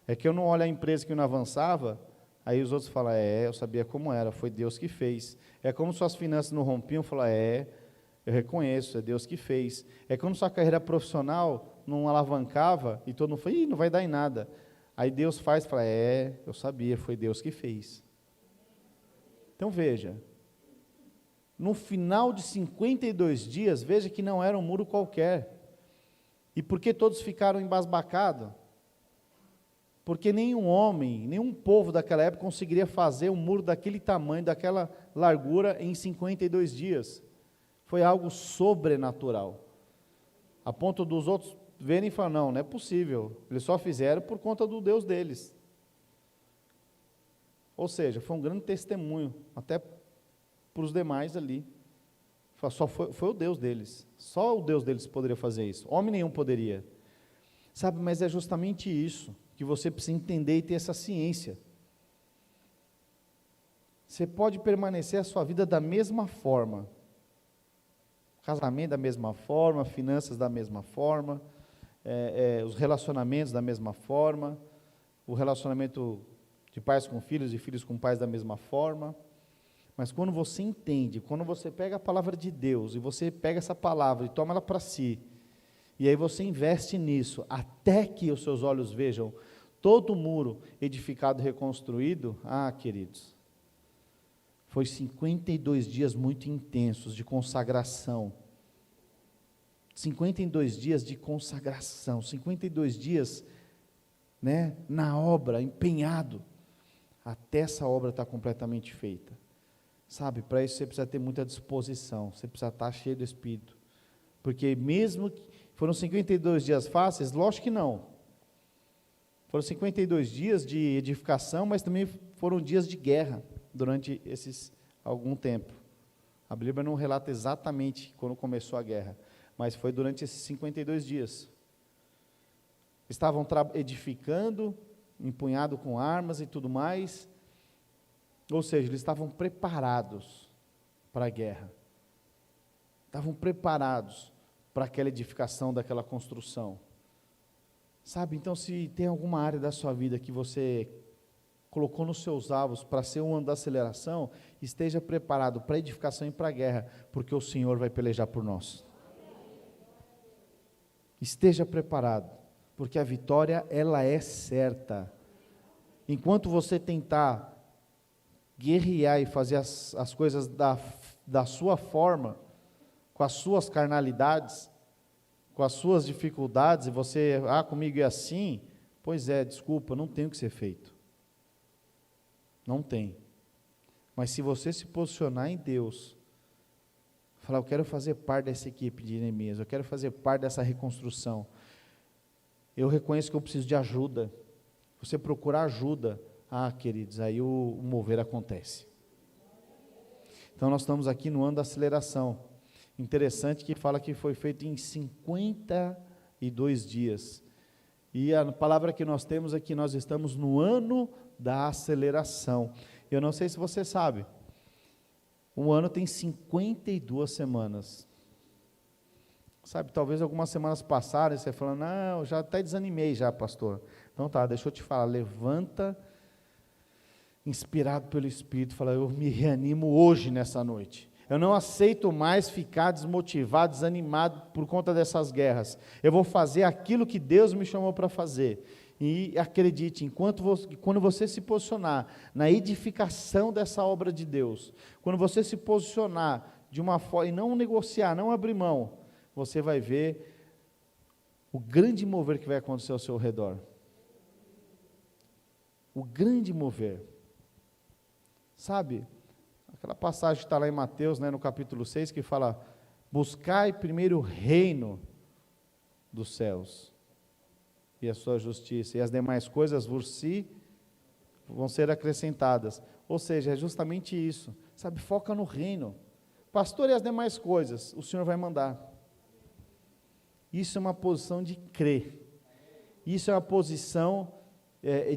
É que eu não olho a empresa que não avançava, aí os outros falam, eu sabia como era, foi Deus que fez. É como suas finanças não rompiam, fala, eu reconheço, é Deus que fez. É quando sua carreira profissional não alavancava, e todo mundo fala, não vai dar em nada. Aí Deus faz, fala, eu sabia, foi Deus que fez. Então veja, no final de 52 dias, veja que não era um muro qualquer. E por que todos ficaram embasbacados? Porque nenhum homem, nenhum povo daquela época conseguiria fazer um muro daquele tamanho, daquela largura em 52 dias. Foi algo sobrenatural. A ponto dos outros verem e falar, não é possível. Eles só fizeram por conta do Deus deles. Ou seja, foi um grande testemunho, até para os demais ali. Só foi o Deus deles. Só o Deus deles poderia fazer isso. Homem nenhum poderia. Sabe, mas é justamente isso que você precisa entender e ter essa ciência. Você pode permanecer a sua vida da mesma forma. Casamento da mesma forma, finanças da mesma forma, os relacionamentos da mesma forma, o relacionamento de pais com filhos e filhos com pais da mesma forma. Mas quando você entende, quando você pega a palavra de Deus, e você pega essa palavra e toma ela para si, e aí você investe nisso, até que os seus olhos vejam todo o muro edificado e reconstruído, queridos, foi 52 dias muito intensos de consagração, 52 dias de consagração, 52 dias, né, na obra, empenhado, até essa obra estar completamente feita. Sabe, para isso você precisa ter muita disposição, você precisa estar cheio do Espírito, porque mesmo que foram 52 dias fáceis, lógico que não, foram 52 dias de edificação, mas também foram dias de guerra, durante algum tempo. A Bíblia não relata exatamente quando começou a guerra, mas foi durante esses 52 dias. Estavam edificando, empunhado com armas e tudo mais, ou seja, eles estavam preparados para a guerra, estavam preparados para aquela edificação, daquela construção. Sabe, então se tem alguma área da sua vida que você colocou nos seus alvos para ser um ano da aceleração, esteja preparado para a edificação e para a guerra, porque o Senhor vai pelejar por nós. Esteja preparado, porque a vitória, ela é certa. Enquanto você tentar guerrear e fazer as coisas da sua forma, com as suas carnalidades, com as suas dificuldades, e você, comigo é assim, pois é, desculpa, não tem o que ser feito. Não tem. Mas se você se posicionar em Deus, falar, eu quero fazer parte dessa equipe de Neemias, eu quero fazer parte dessa reconstrução, eu reconheço que eu preciso de ajuda, você procurar ajuda, queridos, aí o mover acontece. Então nós estamos aqui no ano da aceleração, interessante que fala que foi feito em 52 dias, e a palavra que nós temos é que nós estamos no ano da aceleração. Eu não sei se você sabe, o ano tem 52 semanas, sabe, talvez algumas semanas passaram, e você falando, não, já até desanimei já, pastor. Então tá, deixa eu te falar, levanta, inspirado pelo Espírito, fala, eu me reanimo hoje nessa noite, eu não aceito mais ficar desmotivado, desanimado por conta dessas guerras, eu vou fazer aquilo que Deus me chamou para fazer, e acredite, quando você se posicionar na edificação dessa obra de Deus, quando você se posicionar de uma forma, e não negociar, não abrir mão, você vai ver o grande mover que vai acontecer ao seu redor, o grande mover, sabe, aquela passagem que está lá em Mateus, né, no capítulo 6, que fala, buscai primeiro o reino dos céus, e a sua justiça, e as demais coisas por si vão ser acrescentadas, ou seja, é justamente isso, sabe, foca no reino, pastor, e as demais coisas, o Senhor vai mandar. Isso é uma posição de crer, isso é uma posição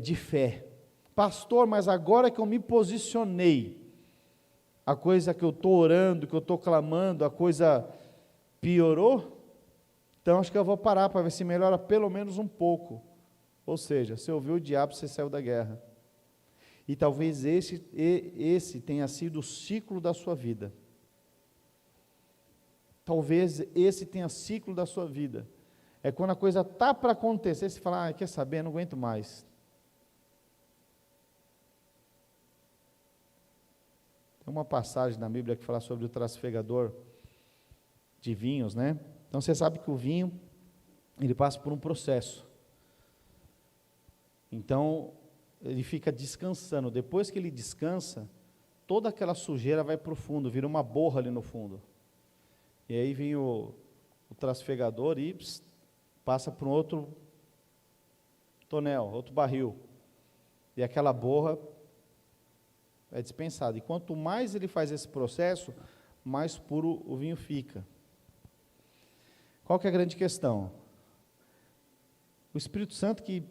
de fé, pastor, mas agora que eu me posicionei, a coisa que eu estou orando, que eu estou clamando, a coisa piorou, então acho que eu vou parar para ver se melhora pelo menos um pouco, ou seja, você ouviu o diabo, você saiu da guerra, e talvez esse tenha sido o ciclo da sua vida, talvez esse tenha ciclo da sua vida, é quando a coisa está para acontecer, você fala, quer saber, não aguento mais. Tem uma passagem na Bíblia que fala sobre o trasfegador de vinhos, né? Então você sabe que o vinho, ele passa por um processo, então ele fica descansando, depois que ele descansa, toda aquela sujeira vai para o fundo, vira uma borra ali no fundo, e aí vem o trasfegador e passa para um outro tonel, outro barril, e aquela borra é dispensada, e quanto mais ele faz esse processo, mais puro o vinho fica. Qual que é a grande questão? O Espírito Santo que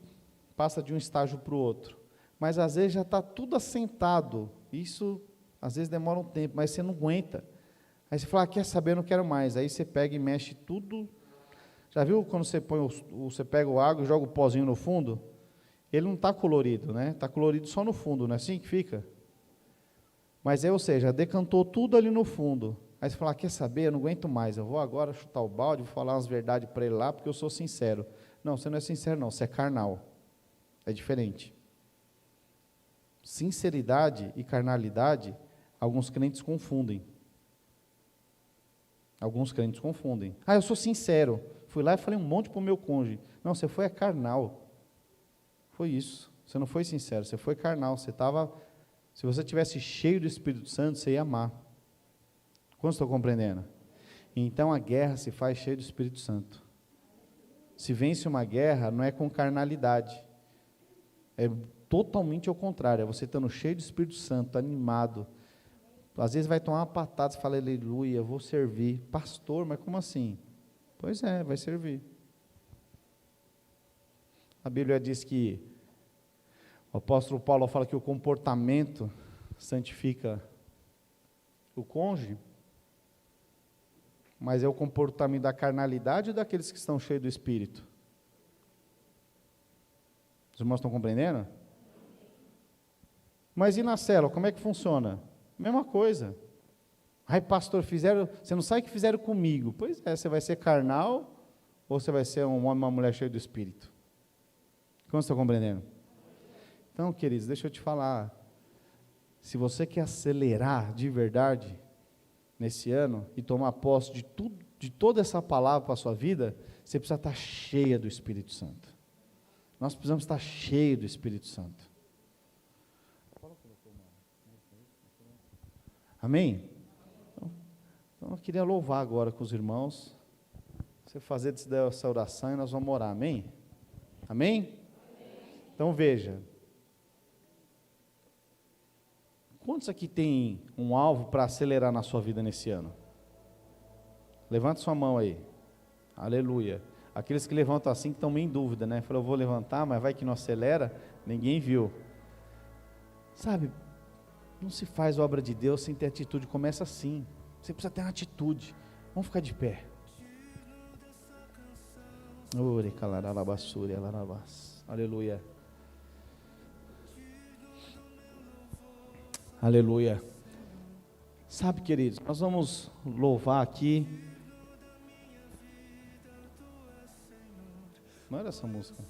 passa de um estágio para o outro, mas às vezes já está tudo assentado, isso às vezes demora um tempo, mas você não aguenta, aí você fala, quer saber, eu não quero mais, aí você pega e mexe tudo, já viu quando você pega o água e joga o pozinho no fundo? Ele não está colorido, né? Está colorido só no fundo, não é assim que fica? Mas ou seja, decantou tudo ali no fundo. Aí você fala, quer saber, eu não aguento mais, eu vou agora chutar o balde, vou falar umas verdades para ele lá, porque eu sou sincero. Não, você não é sincero não, você é carnal. É diferente. Sinceridade e carnalidade, alguns crentes confundem. Alguns crentes confundem. Eu sou sincero. Fui lá e falei um monte para o meu cônjuge. Não, você foi carnal. Foi isso. Você não foi sincero, você foi carnal. Se você tivesse cheio do Espírito Santo, você ia amar. Quantos estão compreendendo? Então a guerra se faz cheio do Espírito Santo. Se vence uma guerra, não é com carnalidade. É totalmente ao contrário. É você estando cheio do Espírito Santo, animado. Às vezes vai tomar uma patada, você fala, aleluia, vou servir. Pastor, mas como assim? Pois é, vai servir. A Bíblia diz que o apóstolo Paulo fala que o comportamento santifica o cônjuge, mas é o comportamento da carnalidade ou daqueles que estão cheios do Espírito? Os irmãos estão compreendendo? Mas e na célula, como é que funciona? Mesma coisa. Pastor, você não sabe o que fizeram comigo. Pois é, você vai ser carnal ou você vai ser um homem e uma mulher cheio do Espírito? Como você está compreendendo? Então, queridos, deixa eu te falar. Se você quer acelerar de verdade nesse ano e tomar posse de toda essa palavra para a sua vida, você precisa estar cheia do Espírito Santo. Nós precisamos estar cheios do Espírito Santo. Amém? Então eu queria louvar agora com os irmãos, você fazer essa oração e nós vamos orar, amém? Amém? Então veja, quantos aqui tem um alvo para acelerar na sua vida nesse ano? Levanta sua mão aí, aleluia. Aqueles que levantam assim que estão meio em dúvida, né? Falou, eu vou levantar, mas vai que não acelera, ninguém viu. Sabe, não se faz obra de Deus sem ter atitude, começa assim. Você precisa ter uma atitude. Vamos ficar de pé. Aleluia. Aleluia. Sabe, queridos, nós vamos louvar aqui. Não era essa música.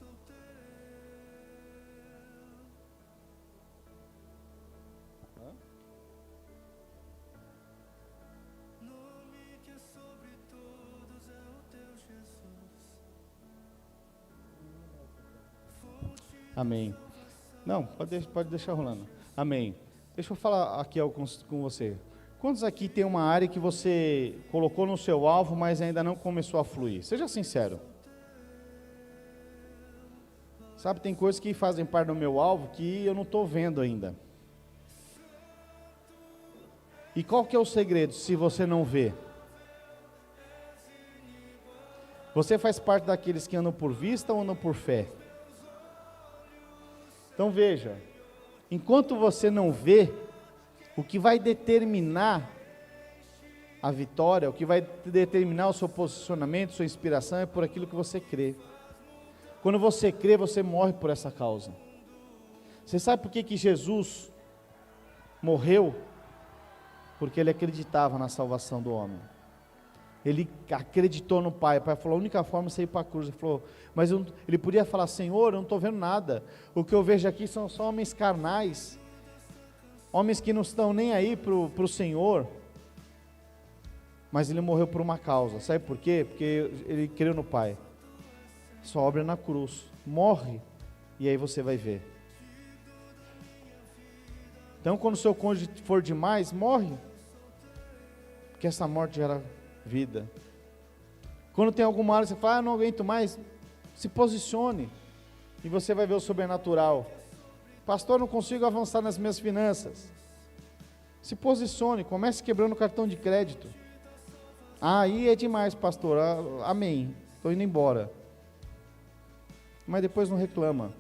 Amém. Não, pode deixar rolando. Amém. Deixa eu falar aqui algo com você. Quantos aqui tem uma área que você colocou no seu alvo, mas ainda não começou a fluir? Seja sincero. Sabe, tem coisas que fazem parte do meu alvo que eu não estou vendo ainda. E qual que é o segredo se você não vê? Você faz parte daqueles que andam por vista ou andam por fé? Então veja, enquanto você não vê, o que vai determinar a vitória, o que vai determinar o seu posicionamento, sua inspiração, é por aquilo que você crê. Quando você crê, você morre por essa causa. Você sabe por que Jesus morreu? Porque ele acreditava na salvação do homem. Ele acreditou no Pai. O Pai falou, a única forma é você ir para a cruz. Ele falou, mas ele podia falar, Senhor, eu não estou vendo nada. O que eu vejo aqui são só homens carnais. Homens que não estão nem aí para o Senhor. Mas ele morreu por uma causa. Sabe por quê? Porque ele creu no Pai. Sua obra é na cruz. Morre. E aí você vai ver. Então quando o seu cônjuge for demais, morre. Porque essa morte gera vida. Quando tem alguma área, você fala, não aguento mais, se posicione, e você vai ver o sobrenatural. Pastor, não consigo avançar nas minhas finanças. Se posicione, comece quebrando o cartão de crédito. Aí é demais, pastor, amém, estou indo embora. Mas depois não reclama.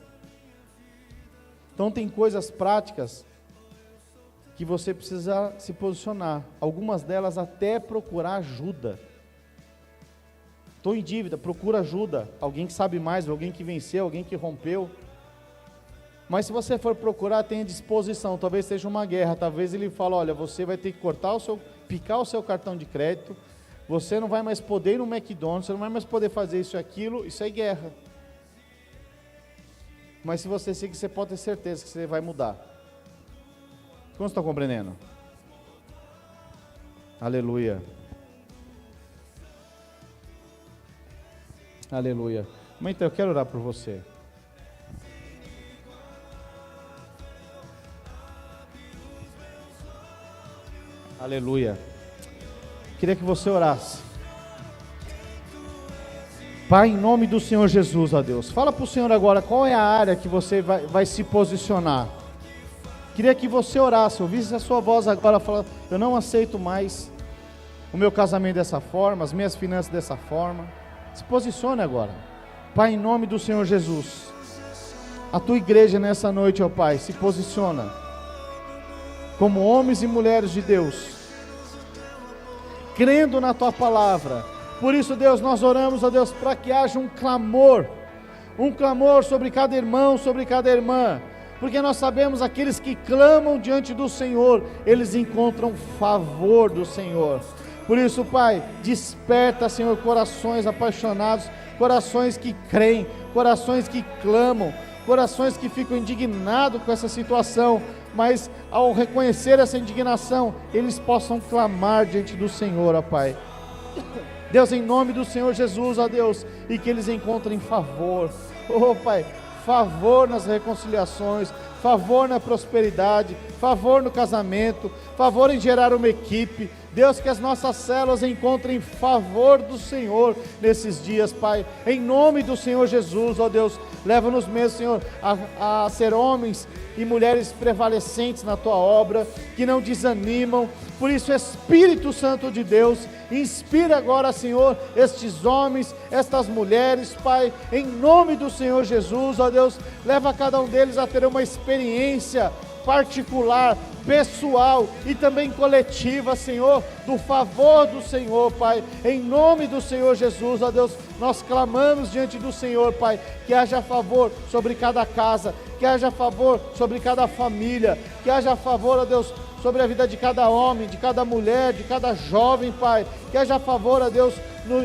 Então tem coisas práticas que você precisa se posicionar. Algumas delas até procurar ajuda. Estou em dívida, procura ajuda. Alguém que sabe mais, alguém que venceu, alguém que rompeu. Mas se você for procurar, tenha disposição, talvez seja uma guerra, talvez ele fale, olha, você vai ter que picar o seu cartão de crédito, você não vai mais poder ir no McDonald's, você não vai mais poder fazer isso e aquilo, isso é guerra. Mas se você seguir, você pode ter certeza que você vai mudar. Como estão compreendendo? Aleluia. Aleluia. Mas então eu quero orar por você. Aleluia. Queria que você orasse. Pai, em nome do Senhor Jesus, ó Deus, fala para o Senhor agora qual é a área que você vai se posicionar. Queria que você orasse, ouvisse a sua voz agora, falando, eu não aceito mais o meu casamento dessa forma, as minhas finanças dessa forma. Se posicione agora. Pai, em nome do Senhor Jesus, a tua igreja nessa noite, ó Pai, se posiciona como homens e mulheres de Deus, crendo na tua palavra. Por isso, Deus, nós oramos, ó Deus, para que haja um clamor sobre cada irmão, sobre cada irmã, porque nós sabemos aqueles que clamam diante do Senhor, eles encontram favor do Senhor. Por isso, Pai, desperta, Senhor, corações apaixonados, corações que creem, corações que clamam, corações que ficam indignados com essa situação, mas ao reconhecer essa indignação, eles possam clamar diante do Senhor, ó Pai. Deus, em nome do Senhor Jesus, ó Deus, e que eles encontrem favor, oh Pai, favor nas reconciliações, favor na prosperidade, favor no casamento, favor em gerar uma equipe. Deus, que as nossas células encontrem favor do Senhor nesses dias, Pai, em nome do Senhor Jesus, ó Deus, leva-nos mesmo, Senhor, a ser homens e mulheres prevalecentes na Tua obra, que não desanimam. Por isso, Espírito Santo de Deus, inspira agora, Senhor, estes homens, estas mulheres, Pai, em nome do Senhor Jesus, ó Deus, leva cada um deles a ter uma experiência particular, pessoal e também coletiva, Senhor, do favor do Senhor, Pai, em nome do Senhor Jesus, ó Deus, nós clamamos diante do Senhor, Pai, que haja favor sobre cada casa, que haja favor sobre cada família, que haja favor, ó Deus, sobre a vida de cada homem, de cada mulher, de cada jovem, Pai, que haja favor, ó Deus,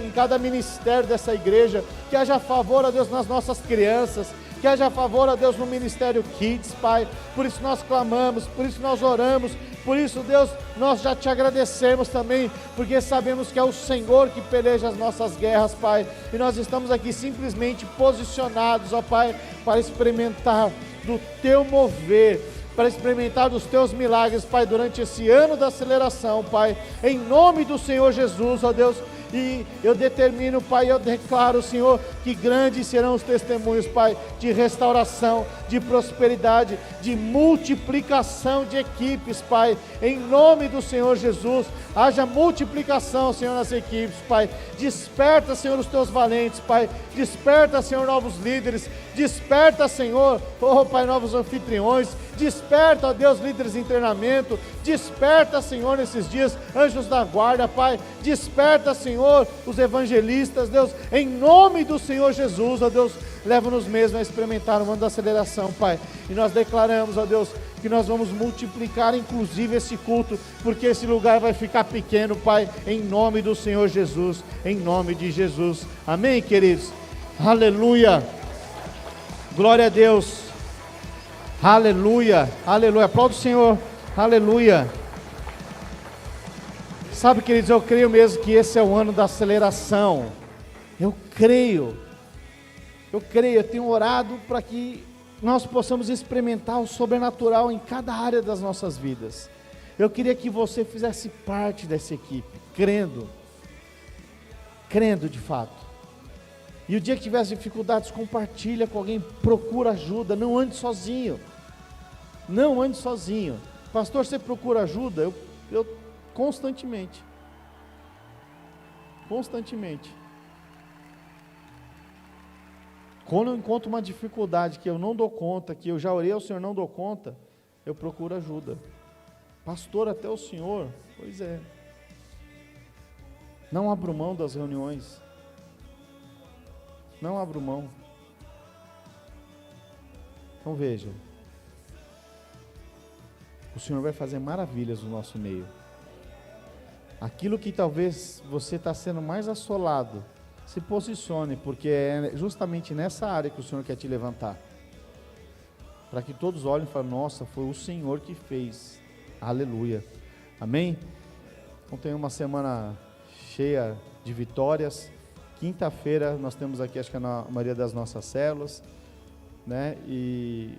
em cada ministério dessa igreja, que haja favor, ó Deus, nas nossas crianças, que haja favor, ó Deus, no Ministério Kids, Pai. Por isso nós clamamos, por isso nós oramos, por isso, Deus, nós já te agradecemos também, porque sabemos que é o Senhor que peleja as nossas guerras, Pai, e nós estamos aqui simplesmente posicionados, ó Pai, para experimentar do Teu mover, para experimentar dos Teus milagres, Pai, durante esse ano da aceleração, Pai, em nome do Senhor Jesus, ó Deus. E eu determino, Pai, eu declaro, Senhor, que grandes serão os testemunhos, Pai, de restauração, de prosperidade, de multiplicação de equipes, Pai, em nome do Senhor Jesus. Haja multiplicação, Senhor, nas equipes, Pai. Desperta, Senhor, os Teus valentes, Pai. Desperta, Senhor, novos líderes. Desperta, Senhor, oh Pai, novos anfitriões. Desperta, ó Deus, líderes em treinamento. Desperta, Senhor, nesses dias, anjos da guarda, Pai. Desperta, Senhor, os evangelistas, Deus, em nome do Senhor Jesus, ó Deus, leva-nos mesmo a experimentar o ano da aceleração, Pai. E nós declaramos, ó Deus, que nós vamos multiplicar, inclusive, esse culto, porque esse lugar vai ficar pequeno, Pai, em nome do Senhor Jesus, em nome de Jesus. Amém, queridos? Aleluia. Glória a Deus. Aleluia, aleluia, aplauda o Senhor, aleluia. Sabe, queridos, eu creio mesmo que esse é o ano da aceleração. Eu creio, eu tenho orado para que nós possamos experimentar o sobrenatural em cada área das nossas vidas. Eu queria que você fizesse parte dessa equipe, crendo de fato. E o dia que tiver dificuldades, compartilha com alguém, procura ajuda, não ande sozinho. Não ande sozinho. Pastor, você procura ajuda? Eu constantemente. Quando eu encontro uma dificuldade que eu não dou conta, que eu já orei ao Senhor, não dou conta, eu procuro ajuda. Pastor, até o Senhor? Pois é. Não abro mão das reuniões. Não abro mão. Então veja, o Senhor vai fazer maravilhas no nosso meio. Aquilo que talvez você está sendo mais assolado, se posicione, porque é justamente nessa área que o Senhor quer te levantar. Para que todos olhem e falem, nossa, foi o Senhor que fez. Aleluia. Amém? Então tem uma semana cheia de vitórias. Quinta-feira nós temos aqui, acho que na maioria das nossas células, né? E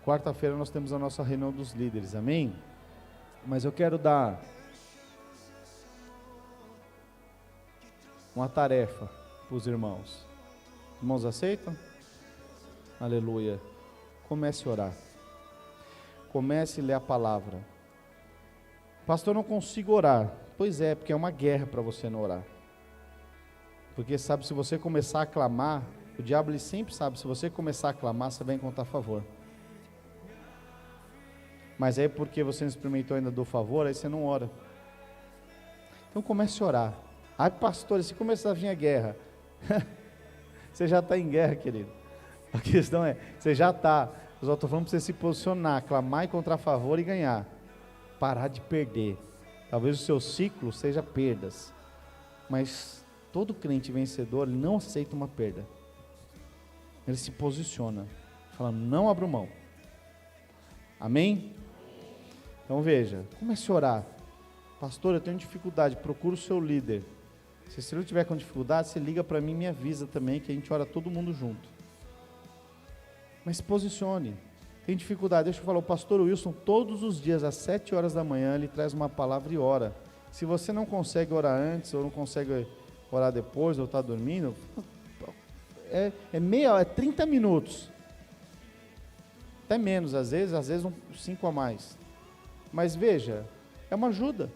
quarta-feira nós temos a nossa reunião dos líderes, amém? Mas eu quero dar uma tarefa para os irmãos. Irmãos, aceitam? Aleluia. Comece a orar. Comece a ler a palavra. Pastor, eu não consigo orar. Pois é, porque é uma guerra para você não orar. Porque sabe, se você começar a clamar, o diabo ele sempre sabe, se você começar a clamar, você vai encontrar favor. Mas aí porque você não experimentou ainda do favor, aí você não ora. Então comece a orar. Ai pastor, se começar a vir a guerra, você já está em guerra, querido. A questão é, você já está. Eu só estou falando para você se posicionar, clamar e encontrar favor e ganhar. Parar de perder. Talvez o seu ciclo seja perdas. Mas todo crente vencedor, ele não aceita uma perda. Ele se posiciona. Fala, não abro mão. Amém? Então veja, comece a orar. Pastor, eu tenho dificuldade, procura o seu líder. Se você não tiver com dificuldade, você liga para mim e me avisa também, que a gente ora todo mundo junto. Mas se posicione. Tem dificuldade, deixa eu falar, o pastor Wilson, todos os dias, às 7 horas da manhã, ele traz uma palavra e ora. Se você não consegue orar antes, ou não consegue orar depois, ou está dormindo, é 30 minutos. Até menos, às vezes 5 a mais. Mas veja, é uma ajuda.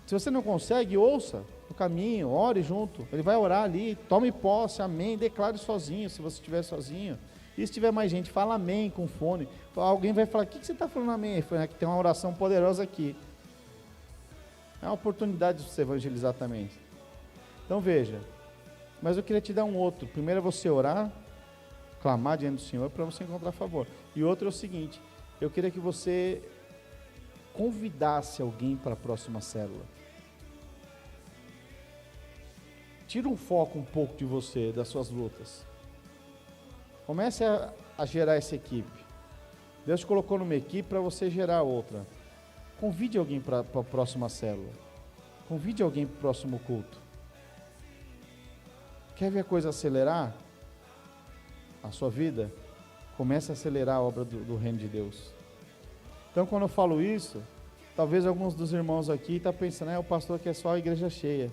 Se você não consegue, ouça no caminho, ore junto. Ele vai orar ali, tome posse, amém, declare sozinho, se você estiver sozinho. E se tiver mais gente, fala amém com fone. Alguém vai falar, o que você está falando amém? Que tem uma oração poderosa aqui. É uma oportunidade de você evangelizar também. Então veja, mas eu queria te dar um outro. Primeiro é você orar, clamar diante do Senhor para você encontrar favor. E outro é o seguinte, eu queria que você convidasse alguém para a próxima célula. Tira um foco um pouco de você, das suas lutas. Comece a gerar essa equipe. Deus te colocou numa equipe para você gerar outra. Convide alguém para a próxima célula. Convide alguém para o próximo culto. Quer ver a coisa acelerar? A sua vida? Comece a acelerar a obra do reino de Deus. Então quando eu falo isso, talvez alguns dos irmãos aqui estão pensando, o pastor quer só a igreja cheia.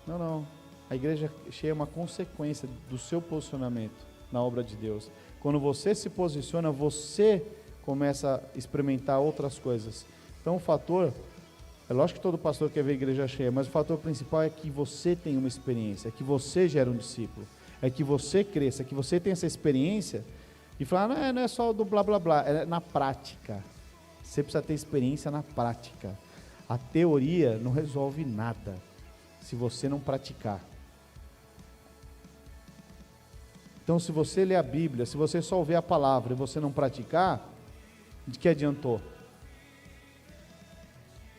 Não. A igreja cheia é uma consequência do seu posicionamento na obra de Deus. Quando você se posiciona, você começa a experimentar outras coisas. Então o fator, é lógico que todo pastor quer ver a igreja cheia, mas o fator principal é que você tenha uma experiência, é que você gere um discípulo, é que você cresça, é que você tenha essa experiência e falar, não é só do blá blá blá, é na prática. Você precisa ter experiência na prática. A teoria não resolve nada se você não praticar. Então, se você ler a Bíblia, se você só ouvir a palavra e você não praticar, de que adiantou?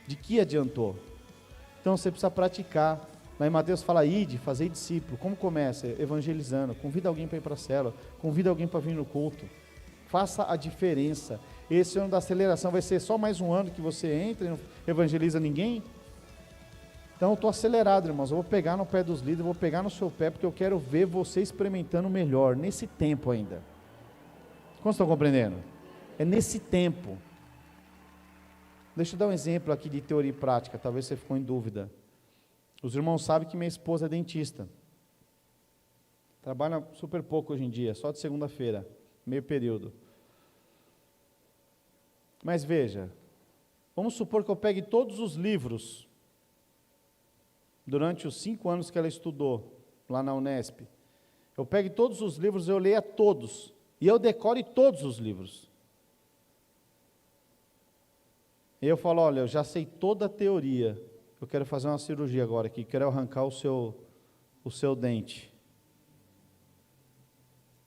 De que adiantou? Então, você precisa praticar. Lá em Mateus fala, ide, fazei discípulo. Como começa? Evangelizando. Convida alguém para ir para a célula. Convida alguém para vir no culto. Faça a diferença. Esse ano da aceleração vai ser só mais um ano que você entra e não evangeliza ninguém? Então eu estou acelerado, irmãos, eu vou pegar no pé dos líderes, vou pegar no seu pé, porque eu quero ver você experimentando melhor, nesse tempo ainda. Como estão compreendendo? É nesse tempo. Deixa eu dar um exemplo aqui de teoria e prática, talvez você ficou em dúvida. Os irmãos sabem que minha esposa é dentista. Trabalha super pouco hoje em dia, só de segunda-feira, meio período. Mas veja, vamos supor que eu pegue todos os livros durante os 5 anos que ela estudou lá na Unesp. Eu pego todos os livros, eu leio todos, e eu decore todos os livros. E eu falo, olha, eu já sei toda a teoria, eu quero fazer uma cirurgia agora aqui, quero arrancar o seu dente.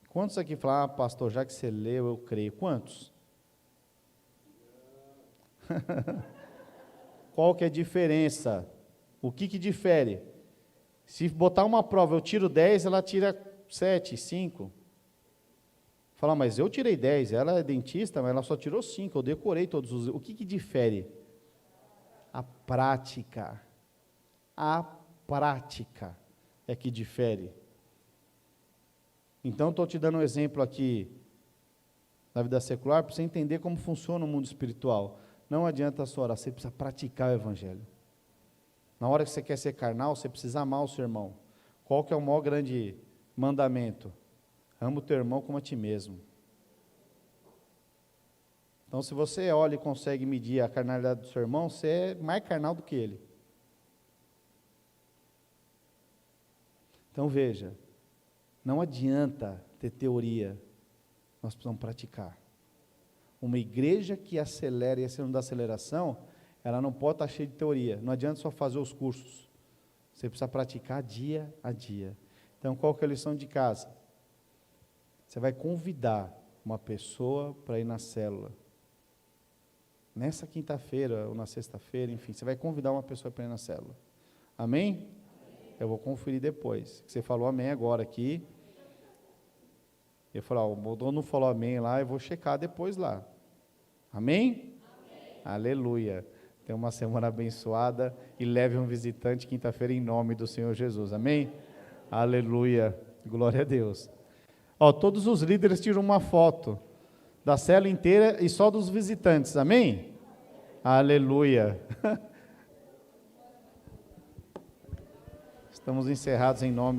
Quantos aqui falam, pastor, já que você leu, eu creio? Quantos? Qual que é a diferença? O que difere? Se botar uma prova, eu tiro 10, ela tira 7, 5. Fala, mas eu tirei 10, ela é dentista, mas ela só tirou 5, eu decorei todos os... O que difere? A prática. A prática é que difere. Então, estou te dando um exemplo aqui da vida secular, para você entender como funciona o mundo espiritual. Não adianta só orar, você precisa praticar o evangelho. Na hora que você quer ser carnal, você precisa amar o seu irmão. Qual que é o maior grande mandamento? Ama o teu irmão como a ti mesmo. Então, se você olha e consegue medir a carnalidade do seu irmão, você é mais carnal do que ele. Então, veja, não adianta ter teoria, nós precisamos praticar. Uma igreja que acelera, e esse ano da aceleração, ela não pode estar cheia de teoria, não adianta só fazer os cursos, você precisa praticar dia a dia. Então, qual que é a lição de casa? Você vai convidar uma pessoa para ir na célula, nessa quinta-feira ou na sexta-feira, enfim, você vai convidar uma pessoa para ir na célula, amém? Eu vou conferir depois, você falou amém agora aqui, eu falo, o Moldon não falou amém lá, eu vou checar depois lá. Amém? Amém. Aleluia. Tenha uma semana abençoada e leve um visitante quinta-feira em nome do Senhor Jesus. Amém? Aleluia. Glória a Deus. Ó, todos os líderes tiram uma foto da célula inteira e só dos visitantes. Amém? Aleluia. Estamos encerrados em nome